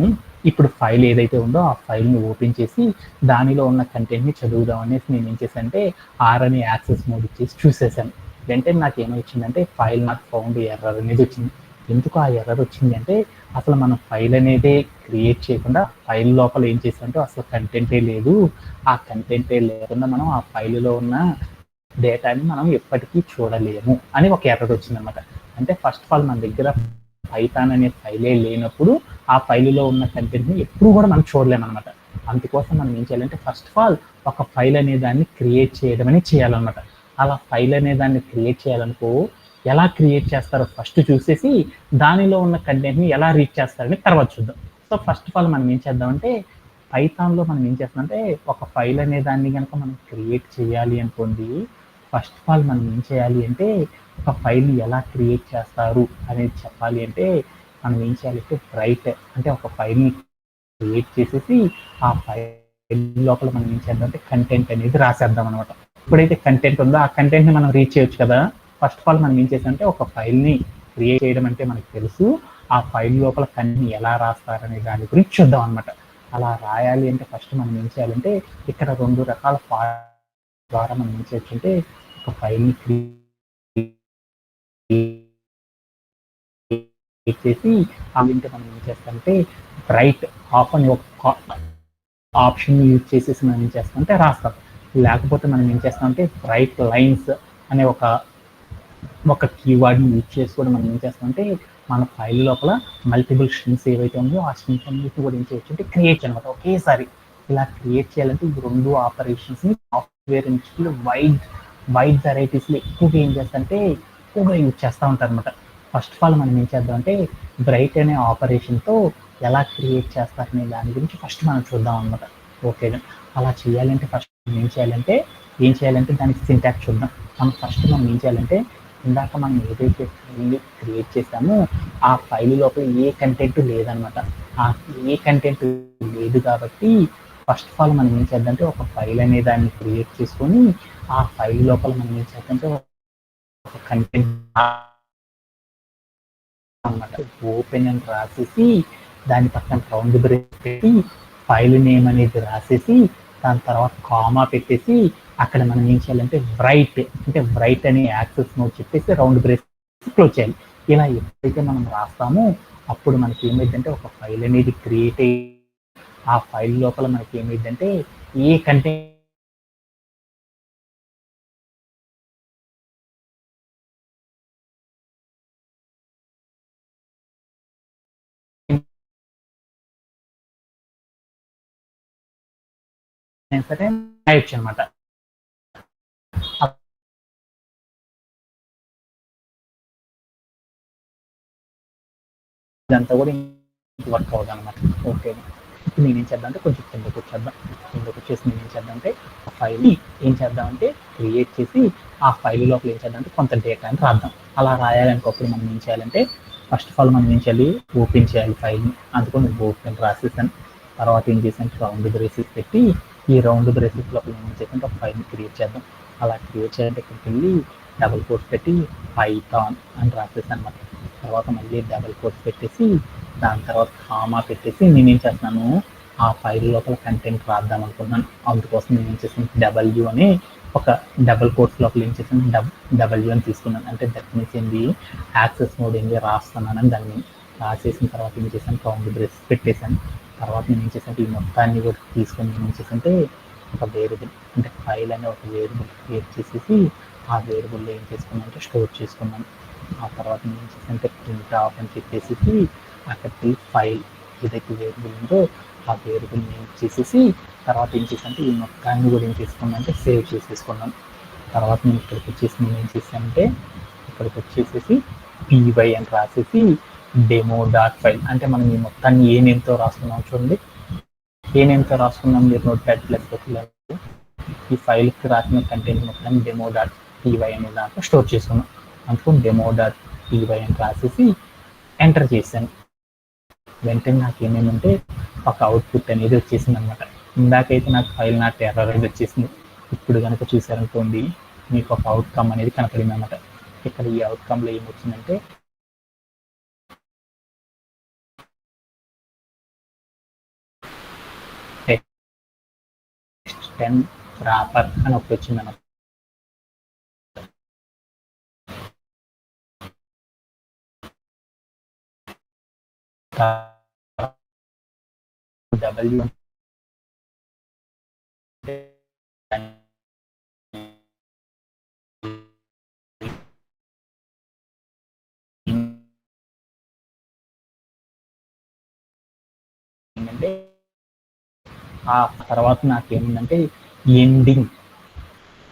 ఇప్పుడు ఫైల్ ఏదైతే ఉందో ఆ ఫైల్ని ఓపెన్ చేసి దానిలో ఉన్న కంటెంట్ని చదువుదాం అనేసి నేను ఏం చేశానంటే ఆర్ అనే యాక్సెస్ మోడ్ ఇచ్చేసి చూసేసాను. వెంటనే నాకు ఏమొచ్చిందంటే ఫైల్ నాట్ ఫౌండ్ ఎర్రర్ అనేది వచ్చింది. ఎందుకు ఆ ఎర్రర్ వచ్చింది అంటే అసలు మనం ఫైల్ అనేది క్రియేట్ చేయకుండా ఫైల్ లోపల ఏం చేసామంటే అసలు కంటెంటే లేదు. ఆ కంటెంటే లేకుండా మనం ఆ ఫైల్లో ఉన్న డేటాని మనం ఎప్పటికీ చూడలేము అని ఒక ఎర్రర్ వచ్చిందనమాట. అంటే ఫస్ట్ ఆఫ్ ఆల్ మన దగ్గర పైథాన్ అనే ఫైలే లేనప్పుడు ఆ ఫైలులో ఉన్న కంటెంట్ని ఎప్పుడు కూడా మనం చూడలేమన్నమాట. అందుకోసం మనం ఏం చేయాలంటే ఫస్ట్ ఆఫ్ ఆల్ ఒక ఫైల్ అనే దాన్ని క్రియేట్ చేయడం అనేది చేయాలన్నమాట. అలా ఫైల్ అనే దాన్ని క్రియేట్ చేయాలనుకో ఎలా క్రియేట్ చేస్తారో ఫస్ట్ చూసేసి దానిలో ఉన్న కంటెంట్ని ఎలా రీడ్ చేస్తారని తర్వాత చూద్దాం. సో ఫస్ట్ ఆఫ్ ఆల్ మనం ఏం చేద్దామంటే పైథాన్లో మనం ఏం చేస్తామంటే ఒక ఫైల్ అనే దాన్ని కనుక మనం క్రియేట్ చేయాలి అనుకోండి, ఫస్ట్ ఆఫ్ ఆల్ మనం ఏం చేయాలి అంటే ఒక ఫైల్ని ఎలా క్రియేట్ చేస్తారు అనేది చెప్పాలి అంటే మనం ఏం చేయాలంటే బ్రైట్ అంటే ఒక ఫైల్ని క్రియేట్ చేసేసి ఆ ఫైల్ లోపల మనం ఏం చేద్దామంటే కంటెంట్ అనేది రాసేద్దాం అనమాట. ఎప్పుడైతే కంటెంట్ ఉందో ఆ కంటెంట్ని మనం రీడ్ చేయొచ్చు కదా. ఫస్ట్ ఆఫ్ ఆల్ మనం ఏం చేసామంటే ఒక ఫైల్ని క్రియేట్ చేయడం అంటే మనకు తెలుసు, ఆ ఫైల్ లోపల కంటెంట్ ఎలా రాస్తారనే దాని గురించి చూద్దాం అనమాట. అలా రాయాలి అంటే ఫస్ట్ మనం ఏం చేయాలంటే ఇక్కడ 2 రకాల ద్వారా మనం ఏం చేయొచ్చు అంటే ఒక ఫైల్ని క్రియేట్ చేసి అవింటే మనం ఏం చేస్తామంటే రైట్ ఆఫ్ అని ఒక ఆప్షన్ యూజ్ చేసేసి మనం ఏం చేస్తామంటే రాస్తాం. లేకపోతే మనం ఏం చేస్తామంటే రైట్ లైన్స్ అనే ఒక కీవర్డ్ని యూజ్ చేసి కూడా మనం ఏం చేస్తామంటే మన ఫైల్ లోపల మల్టిపుల్ స్ట్రింగ్స్ ఏవైతే ఉన్నాయో ఆ స్ట్రింగ్స్ అన్నిటిని కూడా ఏం చేయొచ్చు అంటే క్రియేట్ అనమాట ఒకేసారి. ఇలా క్రియేట్ చేయాలంటే ఈ 2 ఆపరేషన్స్ని సాఫ్ట్వేర్ ఇండస్ట్రీలో వైడ్ వెరైటీస్లో ఎక్కువగా ఏం చేస్తారంటే ఎక్కువగా యూజ్ చేస్తూ ఉంటారు అనమాట. ఫస్ట్ ఆఫ్ ఆల్ మనం ఏం చేద్దామంటే బ్రైట్ అనే ఆపరేషన్తో ఎలా క్రియేట్ చేస్తారనే దాని గురించి ఫస్ట్ మనం చూద్దాం అనమాట. ఓకేనా, అలా చేయాలంటే ఫస్ట్ ఏం చేయాలంటే దానికి సింటాక్స్ చూద్దాం. మనం ఏం చేయాలంటే ఇందాక మనం ఏదైతే ఫైల్ క్రియేట్ చేసామో ఆ ఫైల్ లోపల ఏ కంటెంట్ లేదనమాట. ఆ ఏ కంటెంట్ లేదు కాబట్టి ఫస్ట్ ఆఫ్ ఆల్ మనం ఏం చేద్దామంటే ఒక ఫైల్ అనే దాన్ని క్రియేట్ చేసుకొని ఆ ఫైల్ లోపల మనం ఏం చేద్దామంటే ఒక కంటెంట్ అనమాట ఓపెన్ అని రాసేసి దాని పక్కన రౌండ్ బ్రేస్ పెట్టి ఫైల్ నేమ్ అనేది రాసేసి దాని తర్వాత కామా పెట్టేసి అక్కడ మనం ఏం చేయాలంటే బ్రైట్ అనే యాక్సెస్ మోడ్ చెప్పేసి రౌండ్ బ్రేస్ క్లోజ్ చేయాలి. ఇలా ఎప్పుడైతే మనం రాస్తామో అప్పుడు మనకి ఏమైందంటే ఒక ఫైల్ అనేది క్రియేట్ అయ్యి ఆ ఫైల్ లోపల మనకి ఏమైందంటే ఏ కంటెంట్ సరే రాయొచ్చు అనమాట. ఇదంతా కూడా వర్క్ అవుతుంది అనమాట. ఓకే, ఇప్పుడు నేనేం చేద్దామంటే కొంచెం కిందకు వచ్చేసి నేను ఏం చేద్దామంటే ఆ ఫైల్ని ఏం చేద్దామంటే క్రియేట్ చేసి ఆ ఫైల్ లోపల ఏం చేద్దామంటే కొంత డేటాని రాద్దాం. అలా రాయాలనుకోప్పుడు మనం ఏం చేయాలంటే ఫస్ట్ ఆఫ్ ఆల్ మనం ఏం చేయాలి, ఓపెన్ చేయాలి ఫైల్ని. అందుకని నేను ఓపెన్ రాసేసాను. తర్వాత ఏం చేసాను, రౌండ్ బ్రేసెస్ పెట్టి ఈ రౌండ్ బ్రేసెస్ లోపల ఏం చేసానంటే ఒక ఫైల్ని క్రియేట్ చేద్దాం. అలా క్రియేట్ చేయాలంటే ఇక్కడికి వెళ్ళి డబుల్ కోట్స్ పెట్టి పైథాన్ అని రాసేసాను అనమాట. తర్వాత మళ్ళీ డబుల్ కోట్స్ పెట్టేసి దాని తర్వాత కామా పెట్టేసి నేనేం చేస్తున్నాను ఆ ఫైల్ లోపల కంటెంట్ రాద్దాం అనుకున్నాను. అందుకోసం నేను ఏం చేసాను డబ్ల్యూ అని ఒక డబుల్ కోట్స్ లోపల ఏం చేసాను డబ్ల్యూ అని తీసుకున్నాను. అంటే దట్ మీన్స్ ఏంది యాక్సెస్ మోడ్ ఏంది రాస్తున్నానని దాన్ని రాసేసిన తర్వాత ఏం చేశాను రౌండ్ బ్రేస్ పెట్టేశాను. తర్వాత నేను ఏం చేశాను ఈ మొత్తాన్ని కూడా తీసుకొని ఏం చేశానంటే ఒక వేరియబుల్ అంటే ఫైల్ అనే ఒక వేరియబుల్ క్రియేట్ చేసేసి ఆ వేరియబుల్లో ఏం చేసుకున్నానంటే స్టోర్ చేసుకున్నాను. ఆ తర్వాత నేను ఏం చేశానంటే ప్రింట్ ఆఫ్ అని చెప్పేసి అక్కడికి ఫైల్ ఏదైతే వేరియబుల్ ఉందో ఆ వేరియబుల్ నేమ్ చేసేసి తర్వాత ఏం చేశానంటే ఈ మొత్తాన్ని కూడా ఏం చేసుకున్నానంటే సేవ్ చేసేసుకున్నాను. తర్వాత నేను నేను ఏం చేశానంటే ఇక్కడికి వచ్చేసేసి py అని రాసేసి demo.file అంటే మనం ఈ మొత్తాన్ని ఏ నేమ్తో రాసుకున్నాం చూడండి. ఏ నేమ్తో రాసుకున్నాం మీరు నోట్ప్యాడ్ ప్లస్ ఈ ఫైల్కి రాసిన కంటెంట్ మొత్తాన్ని demo.py అనే దాంట్లో స్టోర్ చేసుకున్నాం. అందుకని demo.py అని రాసేసి ఎంటర్ చేశాను. వెంటనే నాకు ఏమేమంటే ఒక అవుట్పుట్ అనేది వచ్చేసింది అనమాట. ఇందాకైతే నాకు ఫైల్ నాట్ ఎర్రర్ అనేది వచ్చేసింది. ఇప్పుడు కనుక చూసారనుకోండి మీకు ఒక అవుట్కమ్ అనేది కనపడింది అనమాట. ఇక్కడ ఈ అవుట్కమ్లో ఏమొచ్చిందంటే టెక్స్ట్10 రాపర్ అని ఒకటి వచ్చింది అనమాట. డబ్ల్యూ ఏంటంటే ఆ తర్వాత నాకేముందంటే ఎండింగ్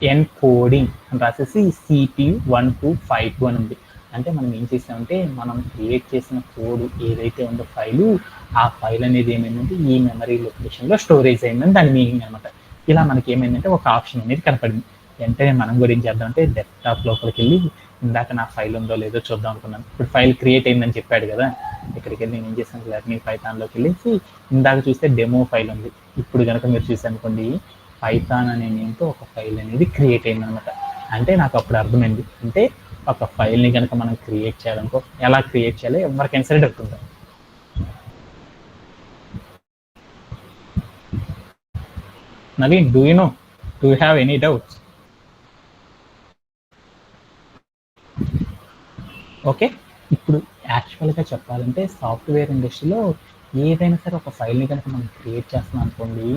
ఎన్కోడింగ్ అని రాసేసి CPU1252 అని ఉంది. అంటే మనం ఏం చేసామంటే మనం క్రియేట్ చేసిన కోడ్ ఏదైతే ఉందో ఫైలు, ఆ ఫైల్ అనేది ఏమైందంటే ఈ మెమరీ లొకేషన్లో స్టోరేజ్ అయిందని దాని మీనింగ్ అనమాట. ఇలా మనకి ఏమైందంటే ఒక ఆప్షన్ అనేది కనపడింది. వెంటనే మనం కూడా ఏం చేద్దామంటే డెస్క్టాప్ లోపలికి వెళ్ళి ఇందాక నా ఫైల్ ఉందో లేదో చూద్దాం అనుకున్నాను. ఇప్పుడు ఫైల్ క్రియేట్ అయిందని చెప్పాడు కదా, ఇక్కడికి వెళ్ళి నేను ఏం చేశాను లెర్నింగ్ పైథాన్లోకి వెళ్ళేసి ఇందాక చూస్తే డెమో ఫైల్ ఉంది. ఇప్పుడు కనుక మీరు చూసారనుకోండి పైథాన్ అనే నేమ్తో ఒక ఫైల్ అనేది క్రియేట్ అయింది అనమాట. అంటే నాకు అప్పుడు అర్థమైంది, అంటే ఒక ఫైల్ని కనుక మనం క్రియేట్ చేయాలనుకో ఎలా క్రియేట్ చేయాలో ఎవరికైనా సరే డౌట్ ఉంటుంది. Naveen, do you have any doubts? Okay, ఇప్పుడు యాక్చువల్గా చెప్పాలంటే సాఫ్ట్వేర్ ఇండస్ట్రీలో ఏదైనా సరే ఒక ఫైల్ని కనుక మనం క్రియేట్ చేస్తున్నాం అనుకోండి,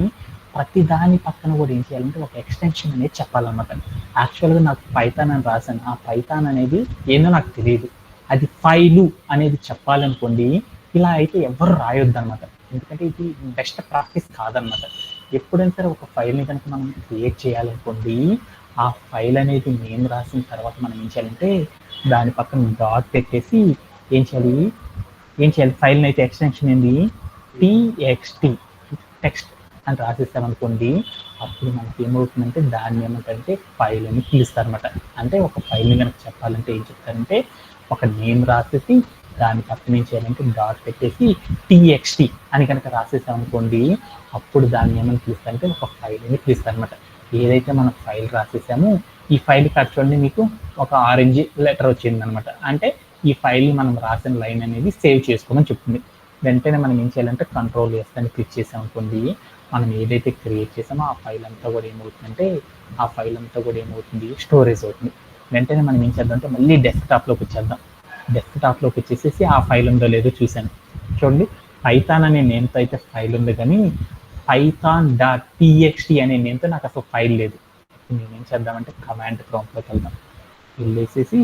ప్రతి దాని పక్కన కూడా ఏం చేయాలంటే ఒక ఎక్స్టెన్షన్ అనేది చెప్పాలన్నమాట. యాక్చువల్గా నాకు పైథాన్ అని రాశాను, ఆ పైథాన్ అనేది ఏందో నాకు తెలియదు, అది ఫైలు అనేది చెప్పాలనుకోండి ఇలా అయితే ఎవరు రాయొద్దు అనమాట. ఎందుకంటే ఇది బెస్ట్ ప్రాక్టీస్ కాదనమాట. ఎప్పుడైనా సరే ఒక ఫైల్ని కనుక మనం క్రియేట్ చేయాలనుకోండి, ఆ ఫైల్ అనేది నేమ్ రాసిన తర్వాత మనం ఏం చేయాలంటే దాని పక్కన డాట్ పెట్టేసి ఏం చేయాలి ఫైల్ని అయితే ఎక్స్టెన్షన్ ఏంది TXT టెక్స్ట్ అని రాసేస్తామనుకోండి, అప్పుడు మనకి ఏమవుతుందంటే దాన్ని ఏమంటారంటే ఫైల్ అని పిలుస్తారనమాట. అంటే ఒక ఫైల్ని కనుక చెప్పాలంటే ఏం చెప్తారంటే ఒక నేమ్ రాసేసి దాని పక్కన ఏం చేయాలంటే డాట్ పెట్టేసి TXT అని కనుక రాసేసామనుకోండి, అప్పుడు దాన్ని ఏమని పిలుస్తారంటే ఒక ఫైల్ అని పిలుస్తారనమాట. ఏదైతే మనం ఫైల్ రాసేసామో ఈ ఫైల్ చూడండి మీకు ఒక ఆరెంజ్ లెటర్ వచ్చింది అనమాట. అంటే ఈ ఫైల్ మనం రాసిన లైన్ అనేది సేవ్ చేసుకోమని చెప్తుంది. వెంటనే మనం ఏం చేయాలంటే కంట్రోల్ అని క్లిక్ చేసామనుకోండి, మనం ఏదైతే క్రియేట్ చేసామో ఆ ఫైల్ అంతా కూడా ఏమవుతుంది స్టోరేజ్ అవుతుంది. వెంటనే మనం ఏం చేద్దాం అంటే మళ్ళీ డెస్క్టాప్లోకి వచ్చేద్దాం. డెస్క్టాప్లోకి వచ్చేసేసి ఆ ఫైల్ ఉందో లేదో చూశాను. చూడండి పైథాన్ అనే నేమ్తో అయితే ఫైల్ ఉంది, కానీ python.txt అనే నేమ్తో నాకు అసలు ఫైల్ లేదు. నేను ఏం చేద్దామంటే కమాండ్ ప్రాంప్ట్లోకి వెళ్దాం. వెళ్ళేసేసి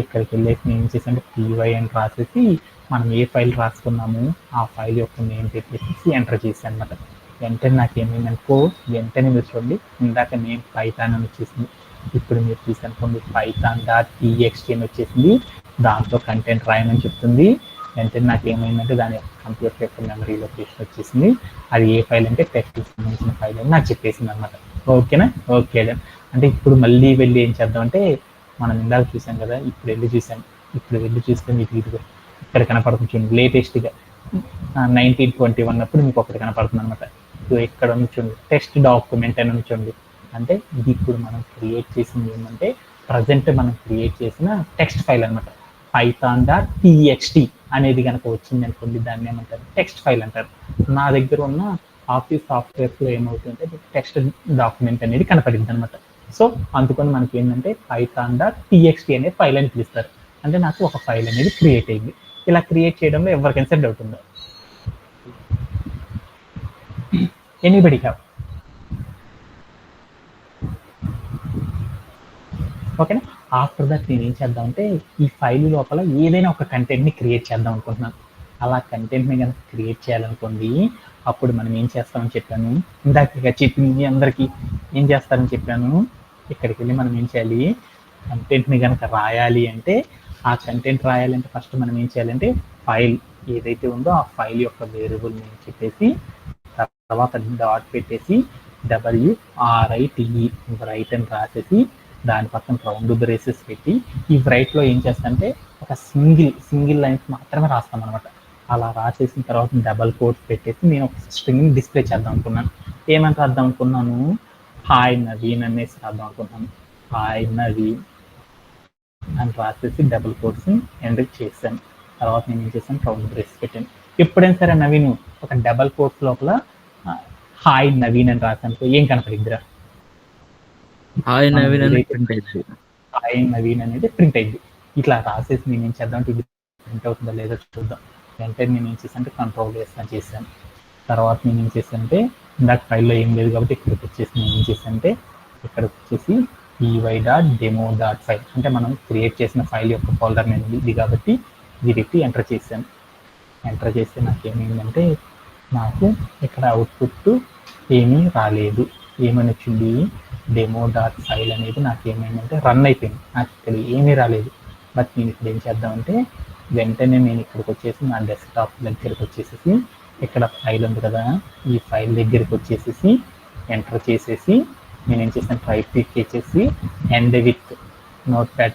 ఇక్కడికి వెళ్ళేసి నేను ఏం చేసానంటే py అని రాసేసి మనం ఏ ఫైల్ రాసుకున్నాము ఆ ఫైల్ యొక్క నేమ్ పెట్టేసి ఎంటర్ చేశాను అనమాట. వెంటనే నాకు ఏమైందనుకో వెంటనే మీరు చూడండి ఇందాక నేమ్ పైథాన్ అని వచ్చేసింది. ఇప్పుడు మీరు చూసానుకోండి python.txt అని వచ్చేసింది. దాంతో కంటెంట్ రాయమని చెప్తుంది. వెంటనే నాకు ఏమైందంటే దాని యొక్క కంప్యూటర్ యొక్క మెమరీ లొకేషన్ వచ్చేసింది. అది ఏ ఫైల్ అంటే టెక్స్ట్కి సంబంధించిన ఫైల్ అని నాకు చెప్పేసింది అనమాట. ఓకేనా? ఓకే. అంటే ఇప్పుడు మళ్ళీ వెళ్ళి ఏం చేద్దామంటే మనం ఇందాక చూసాం కదా, ఇప్పుడు వెళ్ళి చూస్తే మీకు ఇది ఇక్కడ కనపడుతుంది చూడండి. లేటెస్ట్గా 1921 అప్పుడు మీకు ఒకటి కనపడుతుంది అనమాట. ఇక్కడ చూడండి టెక్స్ట్ డాక్యుమెంట్ అని చూడండి. అంటే ఇది ఇప్పుడు మనం క్రియేట్ చేసింది ఏంటంటే ప్రజెంట్ మనం క్రియేట్ చేసిన టెక్స్ట్ ఫైల్ అనమాట. python.txt అనేది కనుక వచ్చింది అనుకోండి దాన్ని ఏమంటారు టెక్స్ట్ ఫైల్ అంటారు. నా దగ్గర ఉన్న ఆఫీస్ సాఫ్ట్వేర్స్లో ఏమవుతుందంటే టెక్స్ట్ డాక్యుమెంట్ అనేది కనపడింది అనమాట. సో అందుకని మనకి ఏంటంటే python.txt అనే ఫైల్ అని పిలుస్తారు. అంటే నాకు ఒక ఫైల్ అనేది క్రియేట్ అయింది. ఇలా క్రియేట్ చేయడంలో ఎవరికైనా సరే డౌట్ ఉందో? Anybody have? ఓకేనా? ఆఫ్టర్ దట్ నేను ఏం చేద్దామంటే ఈ ఫైల్ లోపల ఏదైనా ఒక కంటెంట్ని క్రియేట్ చేద్దాం అనుకుంటున్నాను. అలా కంటెంట్ని కనుక క్రియేట్ చేయాలనుకోండి, అప్పుడు మనం ఏం చేస్తామని చెప్పాను ఇందాక చెప్పింది అందరికీ ఏం చేస్తారని చెప్పాను. ఇక్కడికి వెళ్ళి మనం ఏం చేయాలి, కంటెంట్ని కనుక రాయాలి అంటే ఆ కంటెంట్ రాయాలంటే ఫస్ట్ మనం ఏం చేయాలంటే ఫైల్ ఏదైతే ఉందో ఆ ఫైల్ యొక్క వేరియబుల్ నేమ్ చెప్పేసి తర్వాత డాట్ పెట్టేసి WRITE రైట్ అని రాసేసి దాని పక్కన రౌండ్ బ్రేసెస్ పెట్టి ఈ రైట్లో ఏం చేస్తానంటే ఒక సింగిల్ లైన్స్ మాత్రమే రాస్తాం అనమాట. అలా రాసేసిన తర్వాత డబల్ కోట్స్ పెట్టేసి నేను ఒక స్ట్రింగ్ని డిస్ప్లే చేద్దాం అనుకున్నాను. ఏమని రాద్దాం అనుకున్నాను, హాయ్ నవీన్ అనేసి రాద్దాం అనుకున్నాను. హాయ్ నవీన్ అని రాసేసి డబుల్ కోట్స్ని ఎంటర్ చేశాను. తర్వాత నేను ఏం చేశాను, రౌండ్ బ్రేస్ పెట్టాను. ఎప్పుడైనా సరే నవీన్ ఒక డబల్ కోట్స్ లోపల హాయ్ నవీన్ అని రాసాను, ఏం కనపడిద్దిరా? హాయ్ నవీన్ హాయ్ నవీన్ అనేది ప్రింట్ అయింది. ఇట్లా రాసేసి నేను ఏం చేద్దాం అంటే ఇది ప్రింట్ అవుతుందో లేదో చూద్దాం. వెంటనే నేను ఏం చేశానంటే కంట్రోల్ చేశాను. తర్వాత నేను ఏం చేశానంటే ఇందాక ఫైల్లో ఏం లేదు కాబట్టి ఇక్కడికి వచ్చేసి నేను ఏం చేశానంటే ఇక్కడికి వచ్చేసి py.demo.file అంటే మనం క్రియేట్ చేసిన ఫైల్ యొక్క ఫోల్డర్ నేను ఇది కాబట్టి ఇది పెట్టి ఎంటర్ చేశాను. ఎంటర్ చేస్తే నాకు ఏమైందంటే నాకు ఇక్కడ అవుట్పుట్ ఏమీ రాలేదు. ఏమని వచ్చింది, demo.file అనేది నాకు ఏమైందంటే రన్ అయిపోయింది. నాకు ఇక్కడ ఏమీ రాలేదు. బట్ నేను ఇప్పుడు ఏం చేద్దామంటే వెంటనే నేను ఇక్కడికి వచ్చేసి నా డెస్క్టాప్ దగ్గరికి వచ్చేసేసి ఇక్కడ ఫైల్ ఉంది కదా, ఈ ఫైల్ దగ్గరికి వచ్చేసేసి ఎంటర్ చేసేసి నేను ఏం చేశాను, రైట్ క్లిక్ చేసేసి ఎండ్ విత్ Notepad++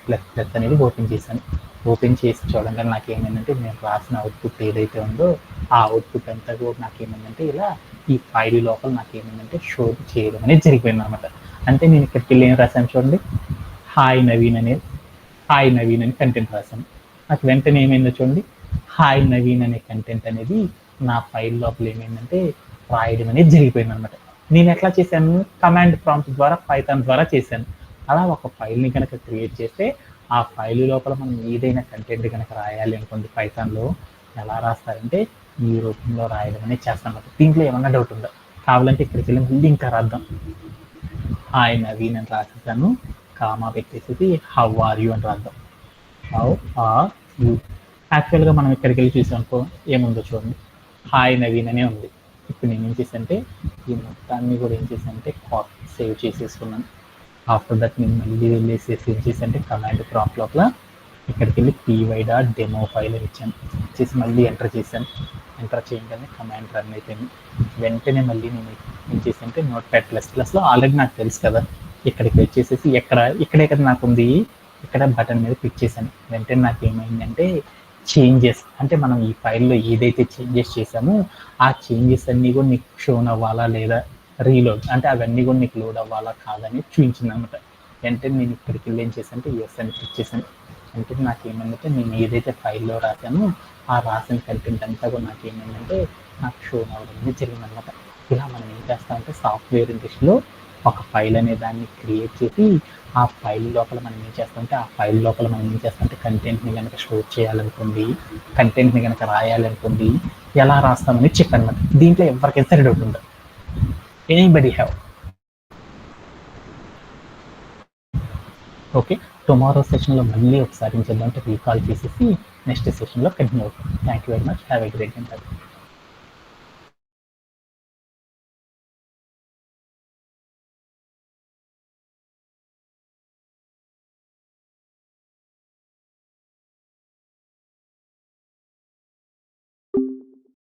అనేది ఓపెన్ చేశాను. ఓపెన్ చేసి చూడంగానే నాకు ఏమైందంటే నేను రాసిన అవుట్పుట్ ఏదైతే ఉందో ఆ అవుట్పుట్ అంతా కూడా నాకు ఏమైందంటే ఇలా ఈ ఫైల్ లోపల నాకు ఏమైందంటే షో చేయడం అనేది జరిగిపోయింది అనమాట. అంటే నేను ఇక్కడికి వెళ్ళి ఏం రాశాను చూడండి, హాయ్ నవీన్ అని కంటెంట్ రాశాను. నాకు వెంటనే ఏమైందో చూడండి, హాయ్ నవీన్ అనే కంటెంట్ అనేది నా ఫైల్ లోపల ఏమైందంటే రాయడం అనేది జరిగిపోయింది అనమాట. నేను ఎట్లా చేశాను, కమాండ్ ప్రాంప్ట్ ద్వారా పైథాన్ ద్వారా చేశాను. అలా ఒక ఫైల్ని కనుక క్రియేట్ చేస్తే ఆ ఫైల్ లోపల మనం ఏదైనా కంటెంట్ కనుక రాయాలి అనుకోండి పైథాన్లో ఎలా రాస్తారంటే ఈ రూపంలో రాయడం అనేది చేస్తాం. దీంట్లో ఏమన్నా డౌట్ ఉందా? కావాలంటే ఇక్కడికి వెళ్ళి మళ్ళీ ఇంకా రాద్దాం. హాయ్ నవీన్ అని రాసేసాను, కామా పెట్టేసి హౌ ఆర్ యూ అని రాద్దాం. How are you. యాక్చువల్గా మనం ఇక్కడికి వెళ్ళి చూసామనుకో ఏముందో చూడండి, హాయ్ నవీన్ అనే ఉంది. ఇప్పుడు నేను ఏం చేశానంటే ఈ మొత్తాన్ని కూడా ఏం చేశానంటే సేవ్ చేసేసుకున్నాను. ఆఫ్టర్ దట్ నేను మళ్ళీ వెళ్ళేసి ఏం చేశానంటే కమాండ్ ప్రాంప్ట్ లోపల ఇక్కడికి వెళ్ళి py.demo ఫైల్ ఇచ్చాను. ఇచ్చేసి మళ్ళీ ఎంటర్ చేశాను. ఎంటర్ చేయగానే కమాండ్ రన్ అయిపోయింది. వెంటనే మళ్ళీ నేను ఏం చేశానంటే Notepad++లో ఆల్రెడీ నాకు తెలుసు కదా, ఇక్కడికి వచ్చేసేసి ఇక్కడే కదా నాకు ఉంది, ఇక్కడ బటన్ మీద క్లిక్ చేశాను. వెంటనే నాకు ఏమైందంటే చేంజెస్ అంటే మనం ఈ ఫైల్లో ఏదైతే చేంజెస్ చేసామో ఆ చేంజెస్ అన్నీ కూడా నీకు షోన్ అవ్వాలా లేదా రీలోడ్ అంటే అవన్నీ కూడా నీకు లోడ్ అవ్వాలా కాదని చూపించింది అనమాట. వెంటనే నేను ఇక్కడికి వెళ్ళి ఏం చేశానంటే ఎస్ అని క్లిక్ చేశాను. అంటే నాకు ఏమైందంటే నేను ఏదైతే ఫైల్లో రాశానో ఆ రాసిన కంటెంట్ అంతా కూడా నాకు ఏమైందంటే నాకు షోన్ అవ్వడం అనేది జరిగిందనమాట. ఇలా మనం ఏం చేస్తామంటే సాఫ్ట్వేర్ ఇండస్ట్రీలో ఒక ఫైల్ అనే దాన్ని క్రియేట్ చేసి ఆ ఫైల్ లోపల మనం ఏం చేస్తామంటే కంటెంట్ని కనుక స్టోర్ చేయాలనుకోండి, కంటెంట్ని కనుక రాయాలనుకోండి ఎలా రాస్తామని చెప్పనమాట. దీంట్లో ఎవరికైనా సరే డౌట్ ఉండదు. Anybody have? ఓకే, టుమారో సెషన్లో మళ్ళీ ఒకసారి ఏం చేద్దామంటే రీకాల్ చేసేసి నెక్స్ట్ సెషన్లో కంటిన్యూ అవుతాం. Thank you very much. Have a great day.